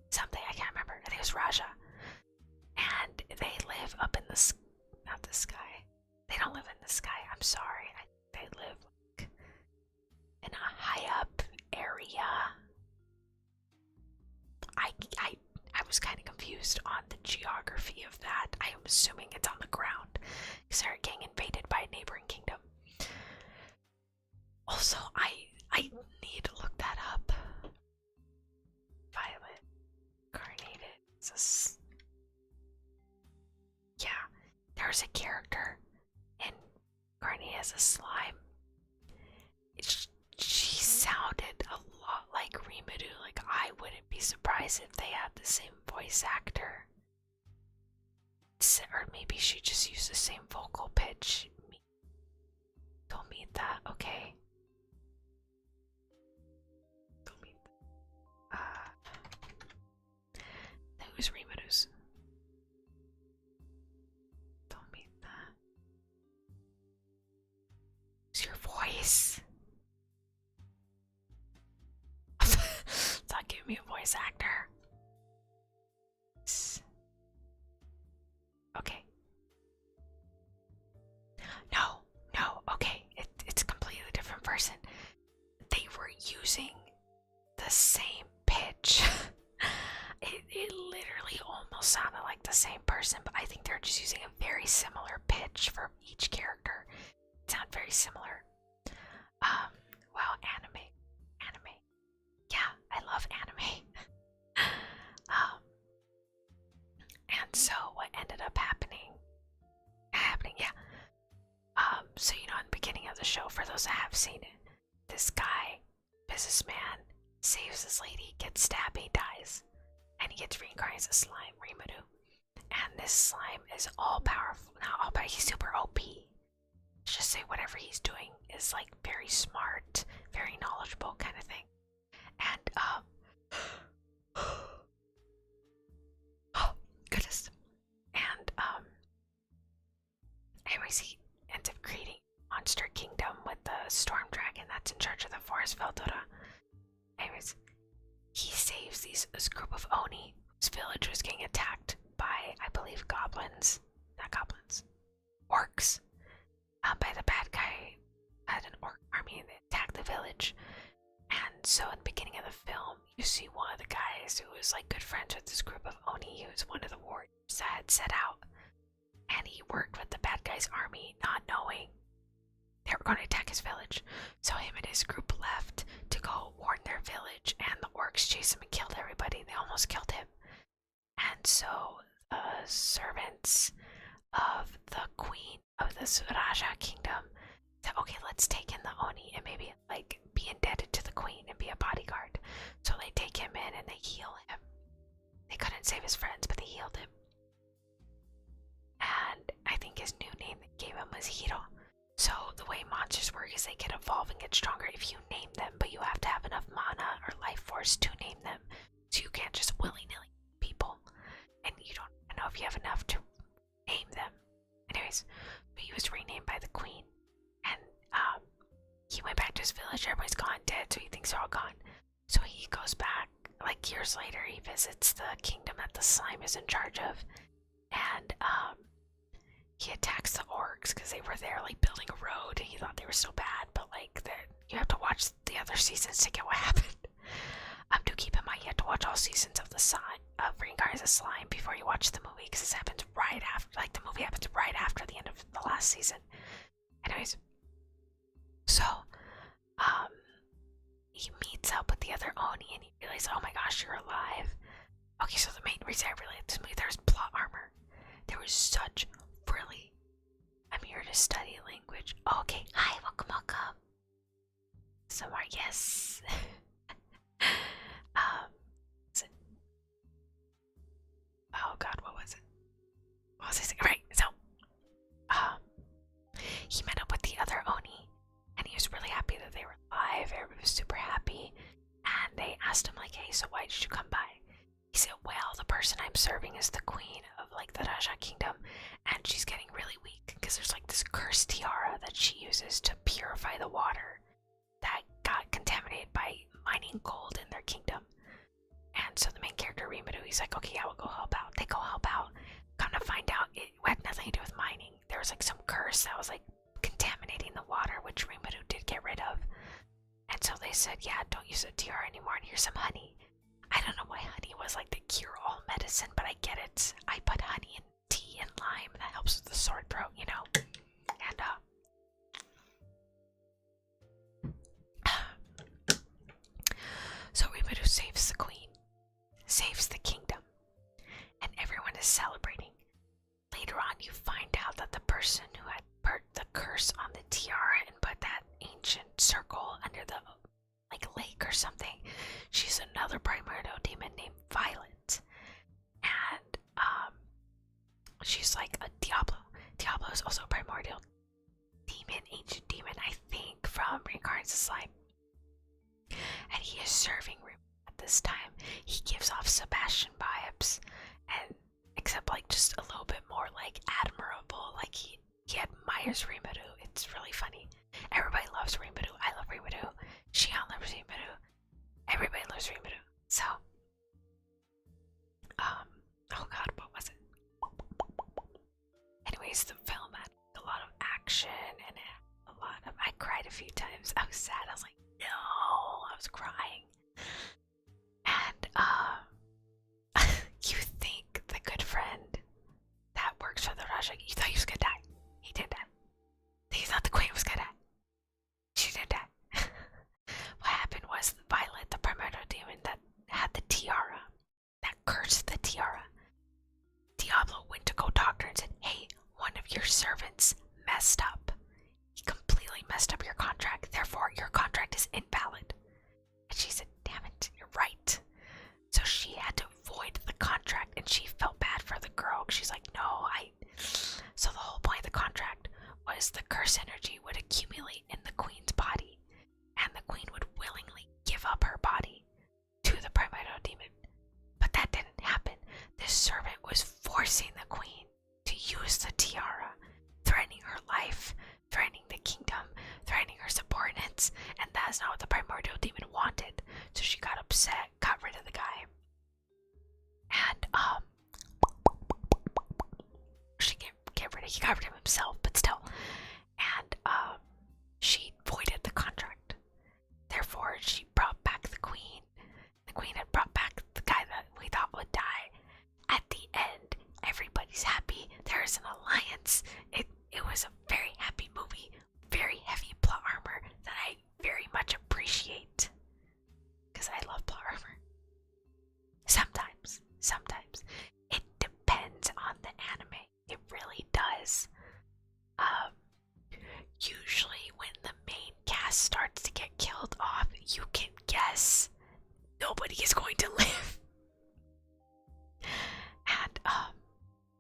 Something, I can't remember. I think it was Raja. And they live up in the not the sky. They don't live in the sky. I'm sorry. They live like in a high up area. I was kind of confused on the geography of that. I am assuming it's on the ground because they're getting invaded by a neighboring kingdom. Also, I need to look that up. Violet carnated. Yeah, there's a character incarnated as a slime. She sounded a lot like Rimuru. Like, I wouldn't be surprised if they had the same voice actor. Or maybe she just used the same vocal pitch. Don't mean that, okay. Don't mean that. Who's Rimuru's? Don't mean that. Who's your voice? Stop giving me a voice actor. Okay. No, okay. It's a completely different person. They were using the same pitch. It literally almost sounded like the same person, but I think they're just using a very similar pitch for each character. It sounds very similar. Wow, anime. Yeah, I love anime. And so what ended up happening, yeah. So in the beginning of the show, for those that have seen it, this guy, businessman, saves this lady, gets stabbed, he dies, and he gets reincarnated as a slime, Rimuru. And this slime is all powerful. Not all powerful, he's super OP. Let's just say whatever he's doing is like very smart, very knowledgeable kind of thing. And oh goodness. And anyways, he ends up creating Monster Kingdom with the storm dragon that's in charge of the forest Veldora. Anyways, he saves this group of Oni whose village was getting attacked by, I believe, goblins. Not goblins. Orcs. By the bad guy had an orc army and they attacked the village. And so in the beginning of the film, you see one of the guys who was like good friends with this group of Oni. He was one of the warriors that had set out. And he worked with the bad guy's army, not knowing they were going to attack his village. So him and his group left to go warn their village, and the orcs chased him and killed everybody. They almost killed him. And so the servants of the queen of the Suraja kingdom said, okay, let's take in the Oni and maybe like be indebted to the queen and be a bodyguard. So they take him in and they heal him. They couldn't save his friends, but they healed him. And I think his new name they gave him was Hiro. So the way monsters work is they can evolve and get stronger if you name them, but you have to have enough mana or life force to name them. So you can't just willy-nilly people. And you don't know if you have enough to name them. Anyways, he was renamed by the queen. And he went back to his village. Everybody's gone dead, so he thinks they're all gone. So he goes back, like years later, he visits the kingdom that the slime is in charge of. And he attacks the orcs because they were there like building a road and he thought they were so bad, but like you have to watch the other seasons to get what happened. Do keep in mind you have to watch all seasons of the Reincarnated as a Slime before you watch the movie, because this happens right after, like the movie happens right after the end of the last season. Anyways, so he meets up with the other Oni and he realizes, oh my gosh, you're alive. Okay, so the main reason I really like this movie, there's plot armor. There was such really. I'm here to study language. Oh, okay, hi, welcome, welcome. Somewhere, yes. Is it? Oh God, what was it? What was I saying? Right, so, he met up with the other Oni, and he was really happy that they were alive. Everybody was super happy, and they asked him like, "Hey, so why did you come by?" He said, "Well, the person I'm serving is the queen of like the Raja Kingdom, and she's getting really weak because there's like this cursed tiara that she uses to purify the water that got contaminated by mining gold in their kingdom." And so the main character Rimuru, he's like, "Okay, I will go help out." They go help out. Come to find out, it had nothing to do with mining. There was like some curse that was like contaminating the water, which Rimuru did get rid of. And so they said, "Yeah, don't use the tiara anymore, and here's some honey." I don't know why honey was like the cure-all medicine, but I get it. I put honey in tea and lime. That helps with the sore throat, you know. And so Rimuru saves the queen, saves the kingdom, and everyone is celebrating. Later on, you find out that the person who had put the curse on the tiara and put that ancient circle under the like lake or something, she's another primordial demon named Violet, and she's like a Diablo. Diablo is also a primordial demon, ancient demon, I think, from Reincarnated Slime, and he is serving Rimuru at this time. He gives off Sebastian vibes, and except like just a little bit more like admirable, like he admires Rimuru. It's really funny. Everybody loves Rimuru. I love Rimuru. Shion loves Rimuru. Everybody loves Rimuru. So, oh God, what was it? Anyways, the film had a lot of action and I cried a few times. I was sad. I was like, no, I was crying. And, you think the good friend that works for the Raja, you thought he was gonna die. He didn't die. You thought the queen was gonna die. She didn't die. What happened was Violet, the primordial demon that had the tiara, that cursed the tiara, Diablo went to go talk to her and said, "Hey, one of your servants messed up. He completely messed up your contract. Therefore, your contract is invalid." And she said, "Damn it, you're right." So she had to void the contract, and she felt bad for the girl. She's like, "No, So the whole point of the contract was the curse energy would accumulate in the queen's body, and the queen would willingly give up her body to the primordial demon. But that didn't happen. This servant was forcing the queen to use the tiara, threatening her life, threatening the kingdom, threatening her subordinates, and that's not what the primordial demon wanted. So she got upset, got rid of the guy, and he got rid of himself, but still. And she voided the contract. Therefore, she brought back the queen. The queen had brought back the guy that we thought would die. At the end, everybody's happy. There is an alliance. It was a very happy movie, very heavy plot armor that I very much appreciate, because I love plot armor. Sometimes. It depends on the anime. It really does. Usually when the main cast starts to get killed off, you can guess nobody is going to live. And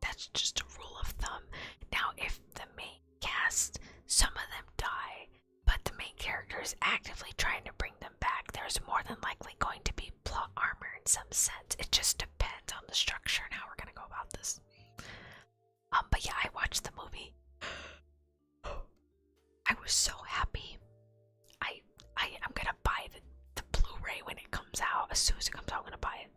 that's just a rule of thumb. Now, if the main cast, some of them die, but the main character is actively trying to bring them back, there's more than likely going to be plot armor in some sense. It just depends on the structure and how we're gonna go about this. But yeah, I watched the movie. I was so happy. I'm gonna buy the Blu-ray when it comes out. As soon as it comes out, I'm gonna buy it.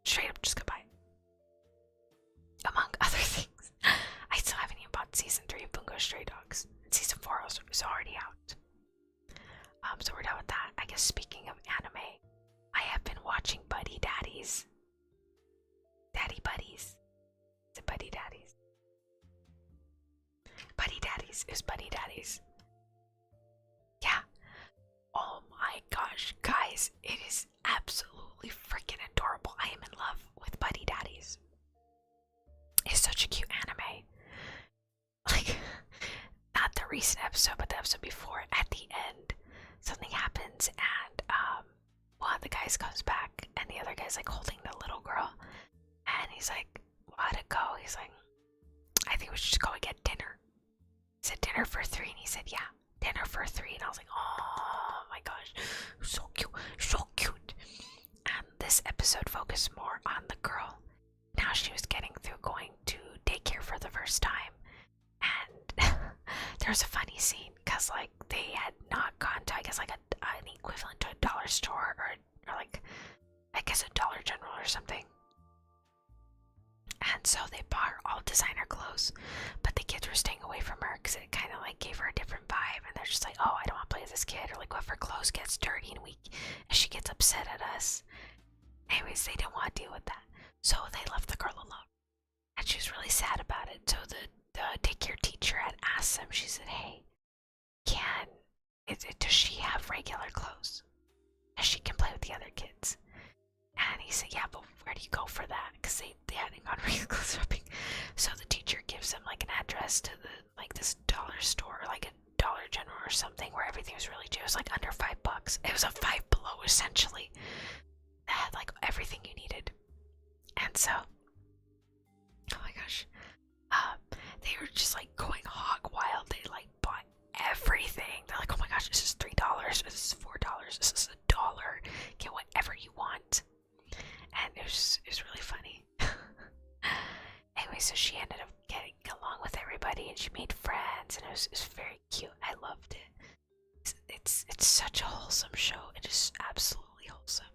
Straight up, just gonna buy it. Among other things, I still haven't even bought season 3 of Bungo Stray Dogs. Season 4 is already out. So we're done with that. I guess speaking of anime, I have been watching Buddy Daddies. Daddy Buddies. Is it Buddy Daddies? Buddy Daddies is Buddy Daddies. it is absolutely freaking adorable. I am in love with Buddy Daddies. It's such a cute anime. Like, not the recent episode, but the episode before. At the end, something happens, and one of the guys comes back, and the other guy's like holding the little girl, and he's like, well, how'd it go? He's like, I think we should just go and get dinner. He said, dinner for 3, and he said, yeah, dinner for 3, and I was like, oh my gosh, so cute, so cute. And this episode focused more on the girl. Now she was getting through going to daycare for the first time, and there's a funny scene because like they had not gone to, I guess, like an equivalent to a dollar store or like, I guess, a Dollar General or something. And so they bought her all designer clothes, but the kids were staying away from her because it kind of like gave her a different vibe, and they're just like, oh, I don't want to play with this kid, or like, what if her clothes gets dirty and she gets upset at us. Anyways, they didn't want to deal with that, so they left the girl alone, and she was really sad about it. So the daycare teacher had asked them, she said, hey, does she have regular clothes and she can play with the other kids? And he said, yeah, but where do you go for that? Because they hadn't gone regular clothes shopping. So the teacher gives them like an address to this dollar store, like a Dollar General or something, where everything was really cheap. It was like under $5. It was a Five Below essentially. That had like everything you needed. And so, oh my gosh, they were just like going hog wild. They like bought everything. They're like, oh my gosh, this is $3, this is $4, this is $1. Get whatever you want. And it was really funny. Anyway, so she ended up getting along with everybody, and she made friends, and it was very cute. I loved it. It's such a wholesome show. It is absolutely wholesome.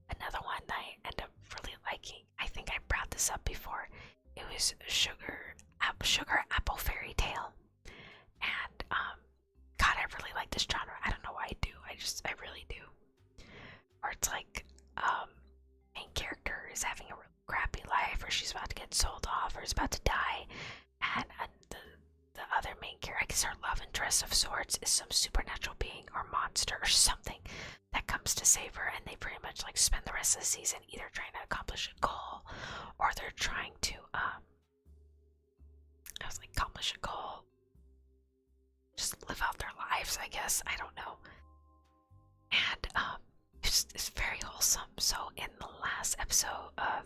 Another one that I end up really liking, I think I brought this up before, it was Sugar Apple Fairy Tale. And God, I really like this genre. I don't know why I do. I really do. Or it's like main character is having a really crappy life, or she's about to get sold off, or is about to die, and the other main character, I guess her love interest of sorts, is some supernatural being or monster or something that comes to save her, and they pretty much like spend the rest of the season either trying to accomplish a goal, or they're trying to accomplish a goal, just live out their lives, I guess. I don't know. And it's very wholesome. So in the last episode of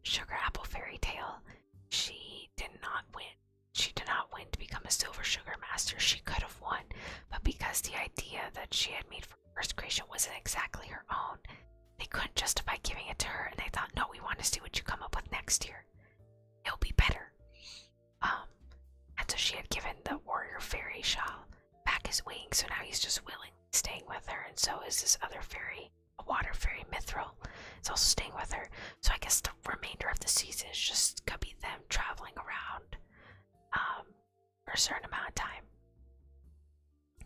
Sugar Apple Fairy Tale, she did not win. She did not win to become a Silver Sugar Master. She could have won, but because the idea that she had made for first creation wasn't exactly her own, they couldn't justify giving it to her, and they thought, no, we want to see what you come up with next year. It'll be better. And so she had given the warrior fairy Shal back his wings, so now he's just willingly staying with her, and so is this other fairy, a water fairy, Mithril, is also staying with her. So I guess the remainder of the season is just gonna be them traveling around for a certain amount of time.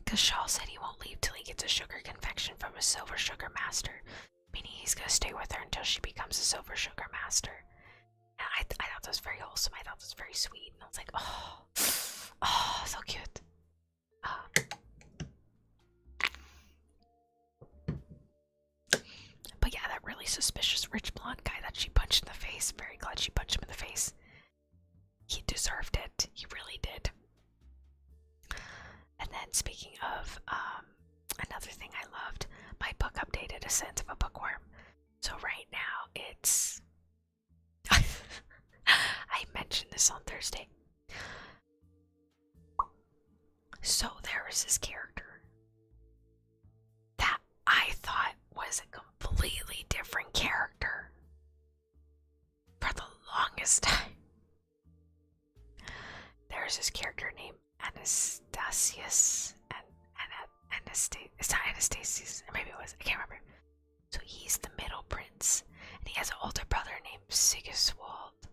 Because Shal said he won't leave till he gets a sugar confection from a Silver Sugar Master, meaning he's gonna stay with her until she becomes a Silver Sugar Master. And I thought that was very wholesome. I thought that was very sweet, and I was like, oh, so cute. But yeah, that really suspicious rich blonde guy that she punched in the face, very glad she punched him in the face. He deserved it. He really did. And then speaking of another thing I loved, my book updated Ascent of a Bookworm. So right now it's I mentioned this on Thursday. So there was this character that I thought was a completely different character for the longest time. There's this character named Anastasius, it's not Anastasius, maybe it was, I can't remember. So he's the middle prince, and he has an older brother named Sigiswald,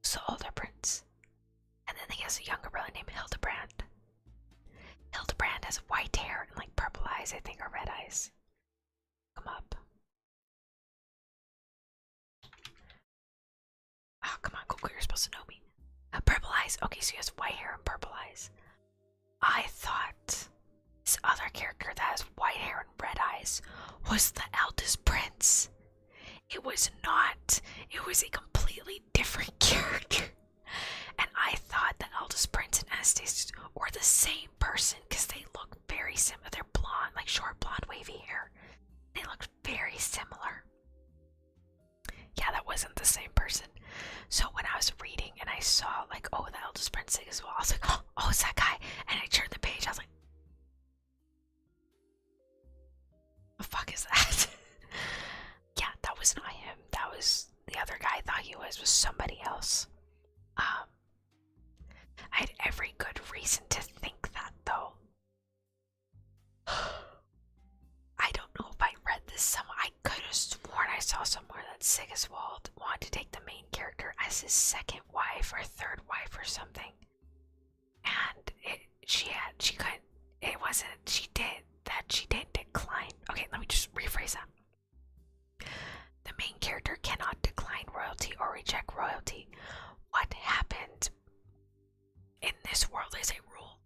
who's the older prince, and then he has a younger brother named Hildebrand. Hildebrand has white hair and like purple eyes, I think, or red eyes. Come up. Oh, come on, Google, you're supposed to know me. Purple eyes. Okay, so he has white hair and purple eyes. I thought this other character that has white hair and red eyes was the eldest prince. It was not. It was a completely different character. And I thought the eldest prince and Anastasia were the same person because they look very similar. They're blonde, like short blonde wavy hair. They looked very similar. Yeah, that wasn't the same person. So when I was reading and I saw like, oh, the eldest prince as well, I was like, oh, it's that guy. And I turned the page, I was like, the fuck is that? Yeah, that was not him. That was the other guy I thought he was somebody else. I had every good reason to think that, though. I don't know if I read this somewhere. I could have sworn I saw somewhere that Sigiswald wanted to take the main character as his second wife or third wife or something. And she didn't decline. Okay, let me just rephrase that. The main character cannot decline royalty or reject royalty. What happened in this world is a rule.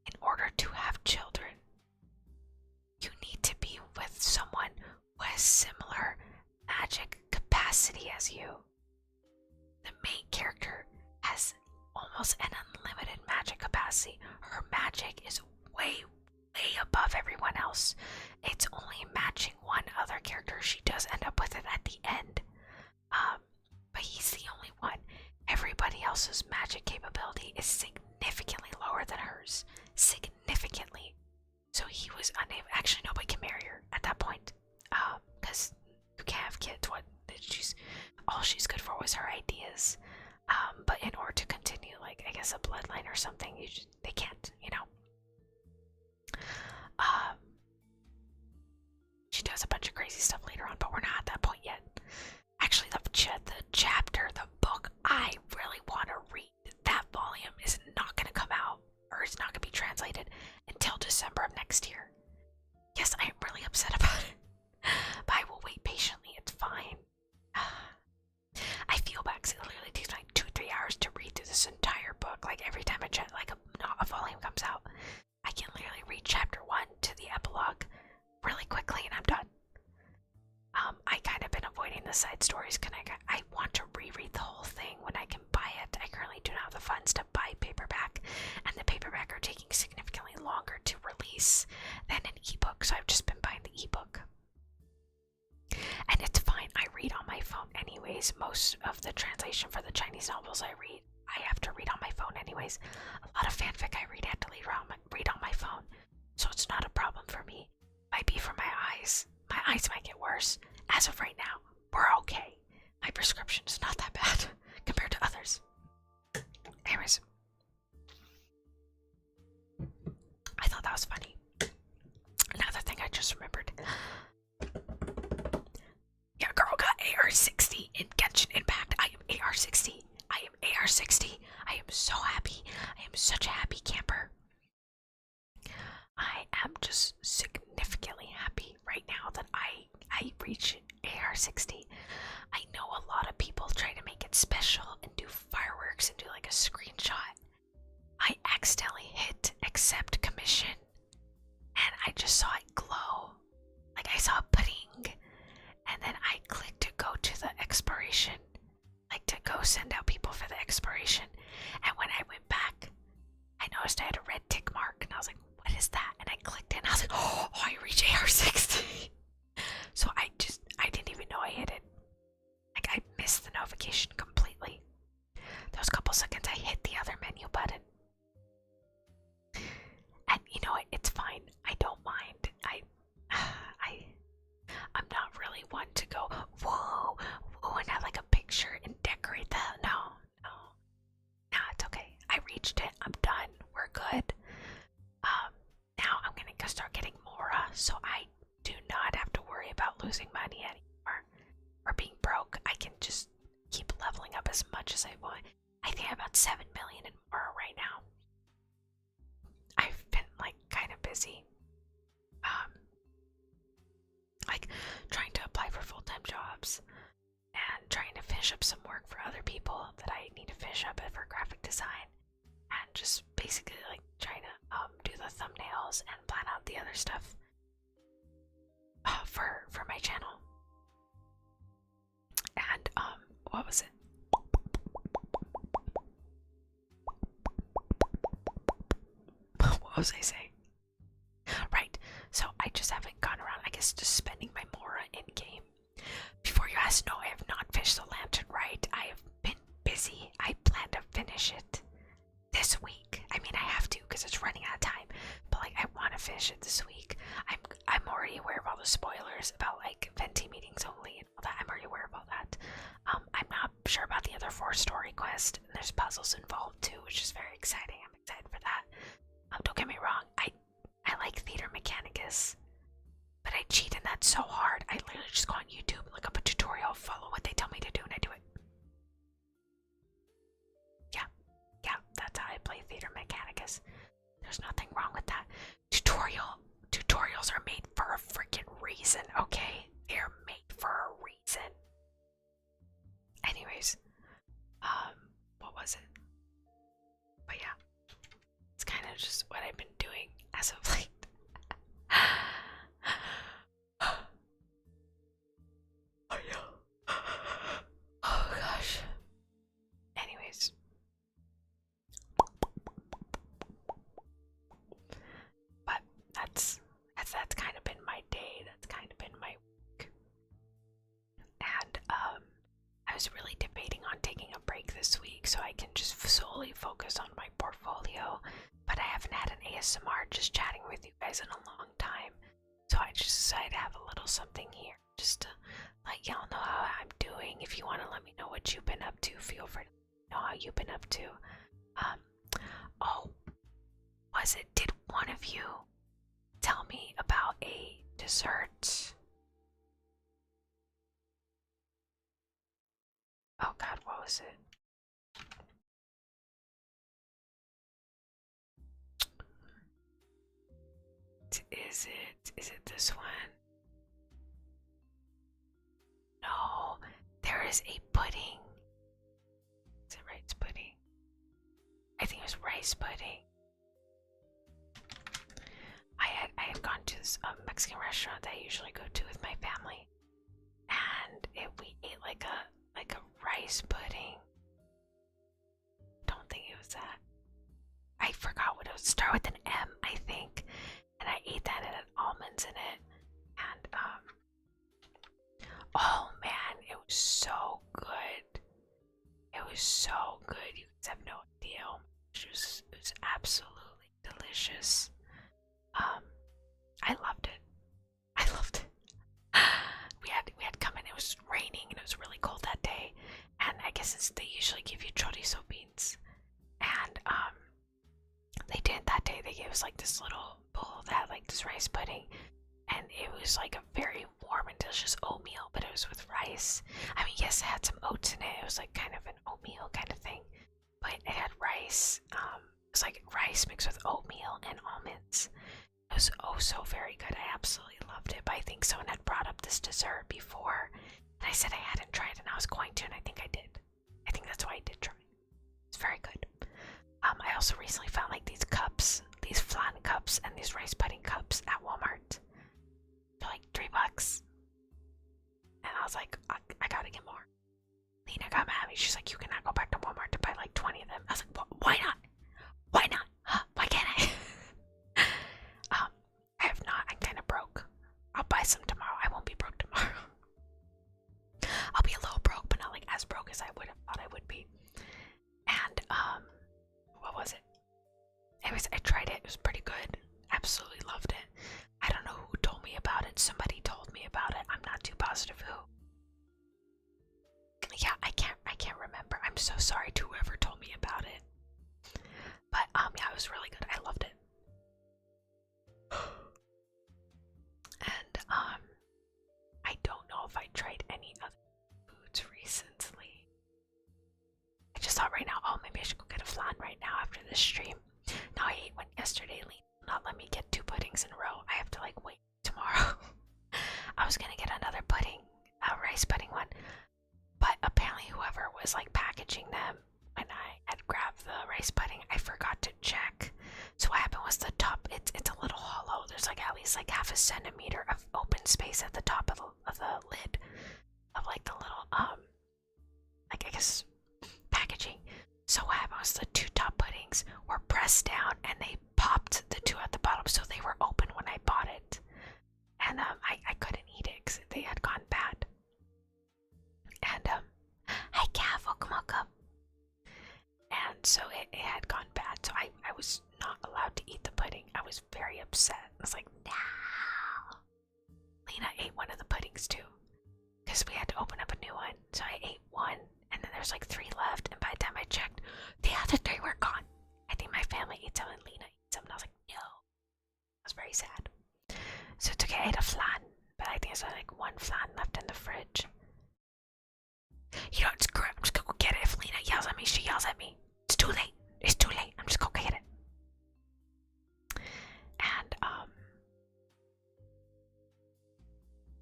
In order to have children, you need to be with someone who has similar magic capacity as you. The main character has almost an unlimited magic capacity. Her magic is way above everyone else. It's only matching one other character. She does end up with it at the end. But he's the only one. Everybody else's magic capability is significantly lower than hers. Significantly. So he was unable. Actually, nobody can marry her at that point. Because you can't have kids. All she's good for was her ideas. But in order to continue, like, I guess a bloodline or something, they can't, you know. She does a bunch of crazy stuff later on, but we're not at that point yet. Actually, the chapter, the book I really want to read, that volume is not going to come out, or it's not going to be translated until December of next year. Yes, I am really upset about it, but I will wait patiently. It's fine. I feel bad because it literally takes like 2-3 hours to read through this entire book. Like every time a volume comes out, I can literally read chapter 1 to the epilogue really quickly and I'm done. I kind of been avoiding the side stories because I want to reread the whole thing when I can buy it. I currently do not have the funds to buy paperback, and the paperback are taking significantly longer to release than an ebook, so I've just been buying the ebook. And it's fine, I read on my phone anyways. Most of the translation for the Chinese novels I have to read on my phone anyways. A lot of fanfic I read, I have to read on my phone. So it's not a problem for me. Might be for my eyes. My eyes might get worse. As of right now, we're okay. My prescription is not that bad compared to others. Anyways. I thought that was funny. Another thing I just remembered. Yeah, girl got AR-60 in Genshin Impact. I am AR-60. I am AR-60. I am so happy. I am such a happy camper. I am just significantly happy right now that I reached AR-60. I know a lot of people try to make it special and do fireworks and do like a screenshot. I accidentally hit accept commission and I just saw it glow. Like I saw a ping, and then I clicked to go to the expiration, like to go send out people for the expiration. And when I went back, I noticed I had a red tick mark and I was like, what is that? And I clicked it and I was like, oh, I reached AR-60. So I didn't even know I hit it. Like I missed the notification completely. Those couple seconds I hit the other menu button. And you know what? It's fine. I don't mind. I'm not really one to go, whoa, and have like a picture and decorate that. No. Nah, it's okay. I reached it. I'm done. We're good. Now I'm gonna go start getting Mora, so I do not have to worry about losing money anymore or being broke. I can just keep leveling up as much as I want. I think I'm about 7 million in Mora right now. I've been like kind of busy, like trying to apply for full-time jobs and trying to finish up some work for other people that I need to finish up for graphic design, and just basically like trying to do the thumbnails and plan out the other stuff for my channel. And what was it? What was I saying? Right, so I just haven't gone around, I guess, just spending my Mora in-game. Before you ask, no, I have not finished the lantern, right? I have been busy. I plan to finish it this week. I mean, I have to because it's running out of time, but like I want to finish it this week. I'm already aware of all the spoilers about like venti meetings only and all that. I'm already aware of all that. I'm not sure about the other 4 story quests, and there's puzzles involved too, which is very exciting. I'm excited for that. Don't get me wrong, I like Theater Mechanicus, but I cheat in that so hard. I literally just go on YouTube, look up a tutorial, follow what they tell me to do, and I do it. Yeah, that's how I play Theater Mechanicus. There's nothing wrong with that. Tutorials are made for a freaking reason, okay? They're made for a reason. Anyways, what was it? But yeah, it's kind of just what I've been doing as of late. Oh yeah. Oh gosh. Anyways. But that's kind of been my day. That's kind of been my week. And I was really debating on taking a break this week so I can just solely focus on my portfolio. But I haven't had an ASMR just chatting with you guys in a long time. So I just decided to have a little something here just to let y'all know how I'm doing. If you want to let me know what you've been up to, feel free to let me know how you've been up to. Oh, did one of you tell me about a dessert? Oh god, what was it? Is it this one? No, there is a pudding. Is it rice pudding? I think it was rice pudding. I had gone to this Mexican restaurant that I usually go to with my family, and we ate like a rice pudding. Don't think it was that. I forgot what it was. Start with an M, I think. And I ate that and it had almonds in it. And oh man, it was so good. It was so good. You guys have no idea. It was absolutely delicious. I loved it. I loved it. We had come in. It was raining and it was really cold that day. And I guess they usually give you chorizo beans. And they didn't that day. They gave us like this little bowl that had like this rice pudding, and it was like a very warm and delicious oatmeal, but it was with rice. I mean, yes, it had some oats in it. It was like kind of an oatmeal kind of thing, but it had rice. It was like rice mixed with oatmeal and almonds. It was oh so very good. I absolutely loved it. But I think someone had brought up this dessert before, and I said I hadn't tried, and I was going to, and I think I did. I think that's why I did try. It's very good. I also recently found like these cups, these flan cups and these rice pudding cups at Walmart for like $3. And I was like, I gotta get more. Lena got mad at me. She's like, you cannot go back to Walmart to buy like 20 of them. I was like, why not? Why not? Huh? Why can't I? I have not. I'm kind of broke. I'll buy some tomorrow. I won't be broke tomorrow. I'll be a little broke, but not like as broke as I would have thought I would be. And what was it? Anyways, I tried it. It was pretty good. Absolutely loved it. I don't know who told me about it. Somebody told me about it. I'm not too positive who. Yeah, I can't remember. I'm so sorry to whoever told me about it. But yeah, it was really good. I loved it. And I don't know if I tried any other foods recently. I just thought right now, oh, maybe I should go get a flan right now after this stream. No, I ate one yesterday. Lee will not let me get 2 puddings in a row. I have to like wait tomorrow. I was gonna get another pudding half a centimeter of open space at the top of the lid of like the little like I guess packaging. So what happened was the two top puddings were pressed down and they popped the two at the bottom, so they were open when I bought it. And I couldn't eat it because they had gone bad. And hi Cav, welcome. And so it had gone bad, so I was not allowed to eat the pudding. I was very upset. I was like, no. Lena ate one of the puddings too, because we had to open up a new one. So I ate one, and then there's like 3 left, and by the time I checked, the other 3 were gone. I think my family ate some and Lena ate some, and I was like, no. I was very sad. So I took it, I ate a flan, but I think there's like 1 flan left in the fridge. You know, it's great. I'm just gonna go get it. If Lena yells at me, she yells at me. It's too late. It's too late. I'm just gonna get it. And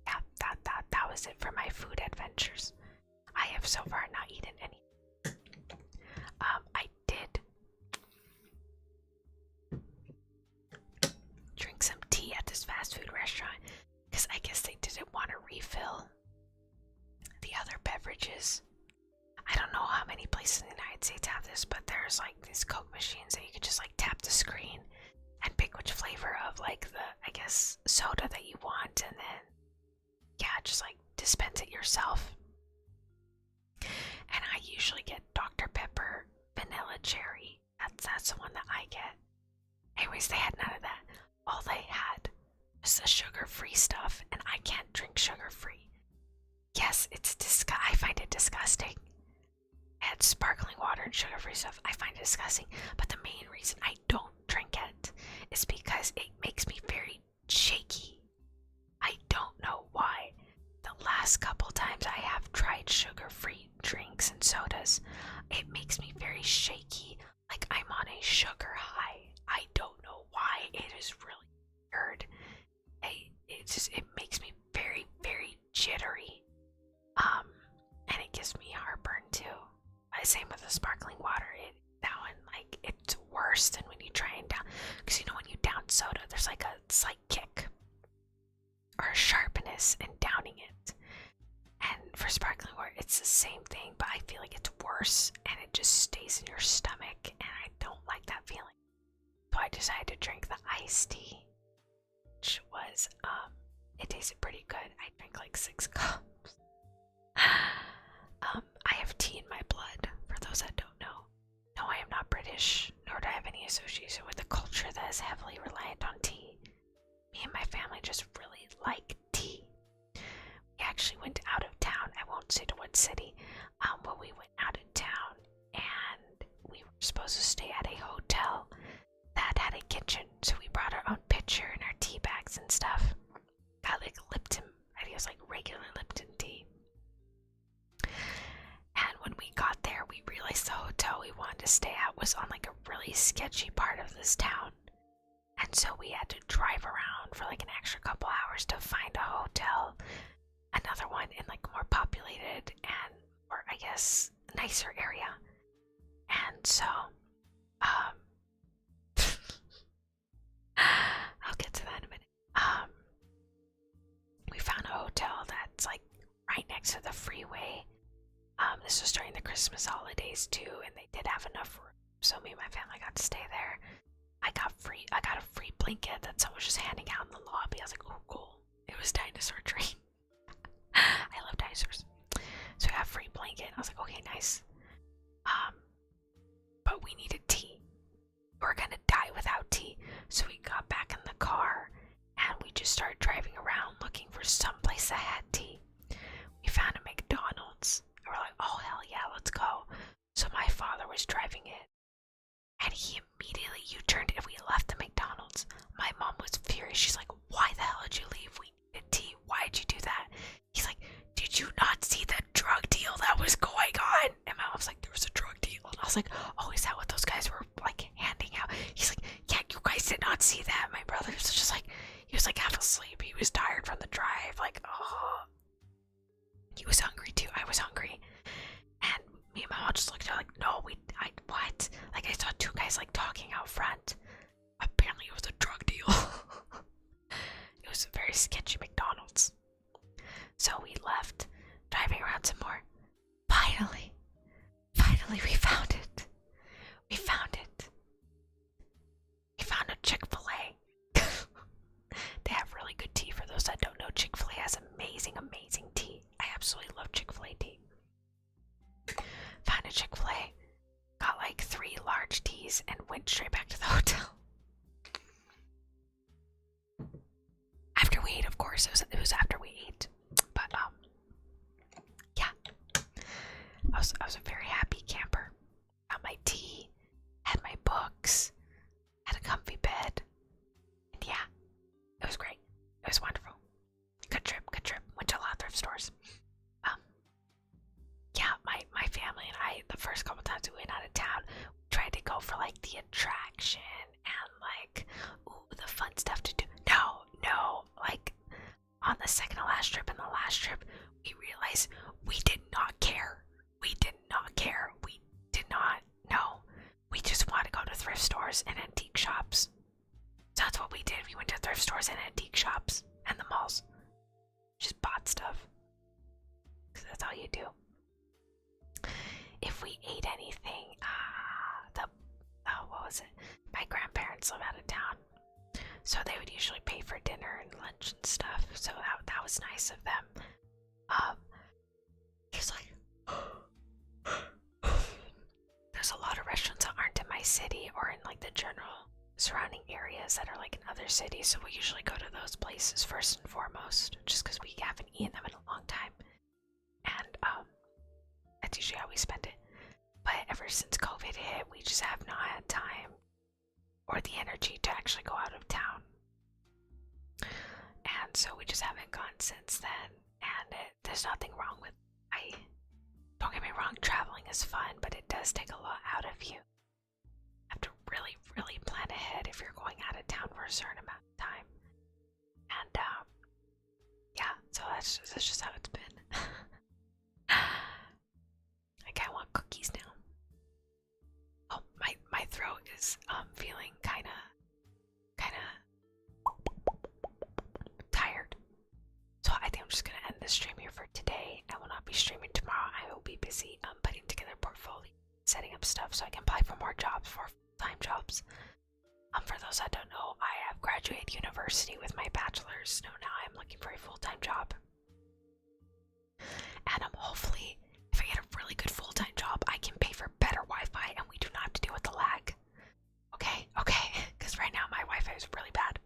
yeah, that was it for my food adventures. I have so far not eaten any. I did drink some tea at this fast food restaurant because I guess they didn't want to refill the other beverages. I don't know how many places in the United States have this, but there's like these Coke machines that you can just like tap the screen and pick which flavor of like the, I guess, soda that you want, and then yeah, just like dispense it yourself. And I usually get Dr. Pepper vanilla cherry. That's the one that I get. Anyways, they had none of that. All they had was the sugar-free stuff, and I can't drink sugar-free. Yes, it's I find it disgusting. I had sparkling water and sugar-free stuff. I find it disgusting. But the main reason I don't drink it is because it makes me very shaky. I don't know why. The last couple times I have tried sugar-free drinks and sodas, it makes me very shaky, like I'm on a sugar high. I don't know why. It is really weird. It makes me very, very jittery. And it gives me heartburn too. Same with the sparkling water. That one, like, it's worse than when you try and down. Because you know when you down soda, there's like a slight kick or a sharpness in downing it. And for sparkling water, it's the same thing, but I feel like it's worse, and it just stays in your stomach, and I don't like that feeling. So I decided to drink the iced tea, which was, it tasted pretty good. I drank like 6 cups. I have tea in my blood, for those that don't know. No, I am not British, nor do I have any association with a culture that is heavily reliant on tea. Me and my family just really like tea. We actually went out of town. I won't say to what city, but we went out of town, and we were supposed to stay at a hotel that had a kitchen, so we brought our own pitcher and our tea bags and stuff. Got like Lipton, I think it was like regular Lipton tea. And when we got there, we realized the hotel we wanted to stay at was on like a really sketchy part of this town. And so we had to drive around for like an extra couple hours to find a hotel, another one in like more populated and, or I guess, nicer area. And so, I'll get to that in a minute. We found a hotel that's like right next to the freeway. This was during the Christmas holidays too, and they did have enough room, so me and my family got to stay there. I got a free blanket that someone was just handing out in the lobby. I was like, oh cool. It was dinosaur train. I love dinosaurs. So I got a free blanket. I was like, okay, nice. But we needed tea. We were gonna die without tea. So we got back in the car and we just started driving around looking for some place that had tea. We found a McDonald's. And we're like, oh hell yeah, let's go. So my father was driving it, and he immediately U-turned and we left the McDonald's. My mom was furious. She's like, why the hell did you leave? We needed tea. Why'd you do that? He's like, did you not see the drug deal that was going on? And my mom's like, there was a drug deal. And I was like, oh, is that what those guys were like handing out? He's like, yeah, you guys did not see that. My brother was just like, he was like half asleep. He was tired from the drive. Like, oh. He was hungry too. I was hungry. And me and my mom just looked at her like, no, what? Like, I saw 2 guys like talking out front. Apparently it was a drug deal. It was a very sketchy McDonald's. So we left, driving around some more. Finally, we found it. We found it. We found a Chick-fil-A. They have really good tea. For those that don't know, Chick-fil-A has amazing, amazing tea. I absolutely love Chick-fil-A tea. Found a Chick-fil-A, got like 3 large teas, and went straight back to the hotel. After we ate, of course. It was after we ate. But yeah. I was a very happy camper. Got my tea, had my books, had a comfy bed, and yeah, it was great. It was wonderful. Good trip. Went to a lot of thrift stores. Yeah, my family and I, the first couple times we went out of town, we tried to go for like the attraction and like, ooh, the fun stuff to do. No, like on the second to last trip and the last trip, we realized we did not care. We did not know. We just want to go to thrift stores and antique shops. So that's what we did. We went to thrift stores and antique shops and the malls. Just bought stuff. Because that's all you do. If we ate anything, what was it? My grandparents live out of town. So they would usually pay for dinner and lunch and stuff. So that was nice of them. There's like there's a lot of restaurants that aren't in my city or in like the general surrounding areas that are like in other cities. So we usually go to those places first and foremost, just because we haven't eaten them in a long time. And that's usually how we spend it. But ever since COVID hit, we just have not had time or the energy to actually go out of town. And so we just haven't gone since then. And there's nothing wrong with don't get me wrong, traveling is fun, but it does take a lot out of you. You have to really, really plan ahead if you're going out of town for a certain amount of time. And yeah, so that's just how it's been. Like, I want cookies now. Oh, my throat is feeling kinda tired. So I think I'm just gonna end the stream here for today. I will not be streaming tomorrow. I will be busy putting together a portfolio, setting up stuff so I can apply for more jobs, for full-time jobs. For those that don't know, I have graduated university with my bachelor's. Now I'm looking for a full-time job. And hopefully, if I get a really good full-time job, I can pay for better Wi-Fi and we do not have to deal with the lag. Okay? Because right now my Wi-Fi is really bad.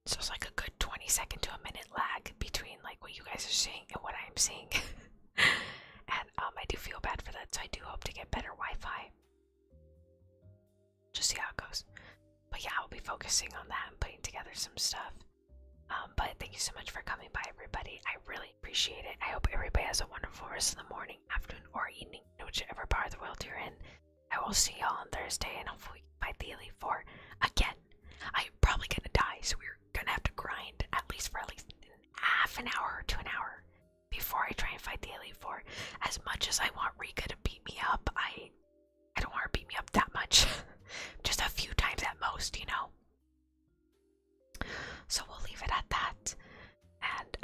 So it's like a good 20-second to a minute lag between like what you guys are seeing and what I'm seeing. And I do feel bad for that, so I do hope to get better Wi-Fi. Just see how it goes. But yeah, I'll be focusing on that and putting together some stuff. But thank you so much for coming by, everybody. I really appreciate it. I hope everybody has a wonderful rest of the morning, afternoon, or evening, whichever part of the world you're in. I will see y'all on Thursday, and hopefully we can fight the Elite Four again. I'm probably gonna die, so we're gonna have to grind at least half an hour to an hour before I try and fight the Elite Four. As much as I want Rika to beat me up, I don't want her to beat me up that much. Just a few times at most, you know. So we'll leave it at that. And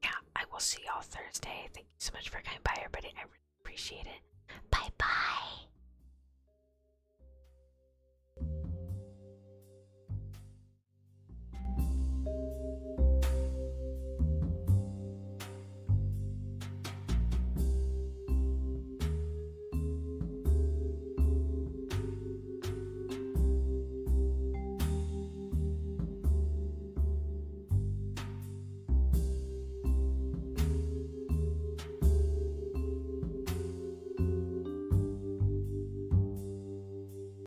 yeah, I will see y'all Thursday. Thank you so much for coming by, everybody. I really appreciate it. Bye bye.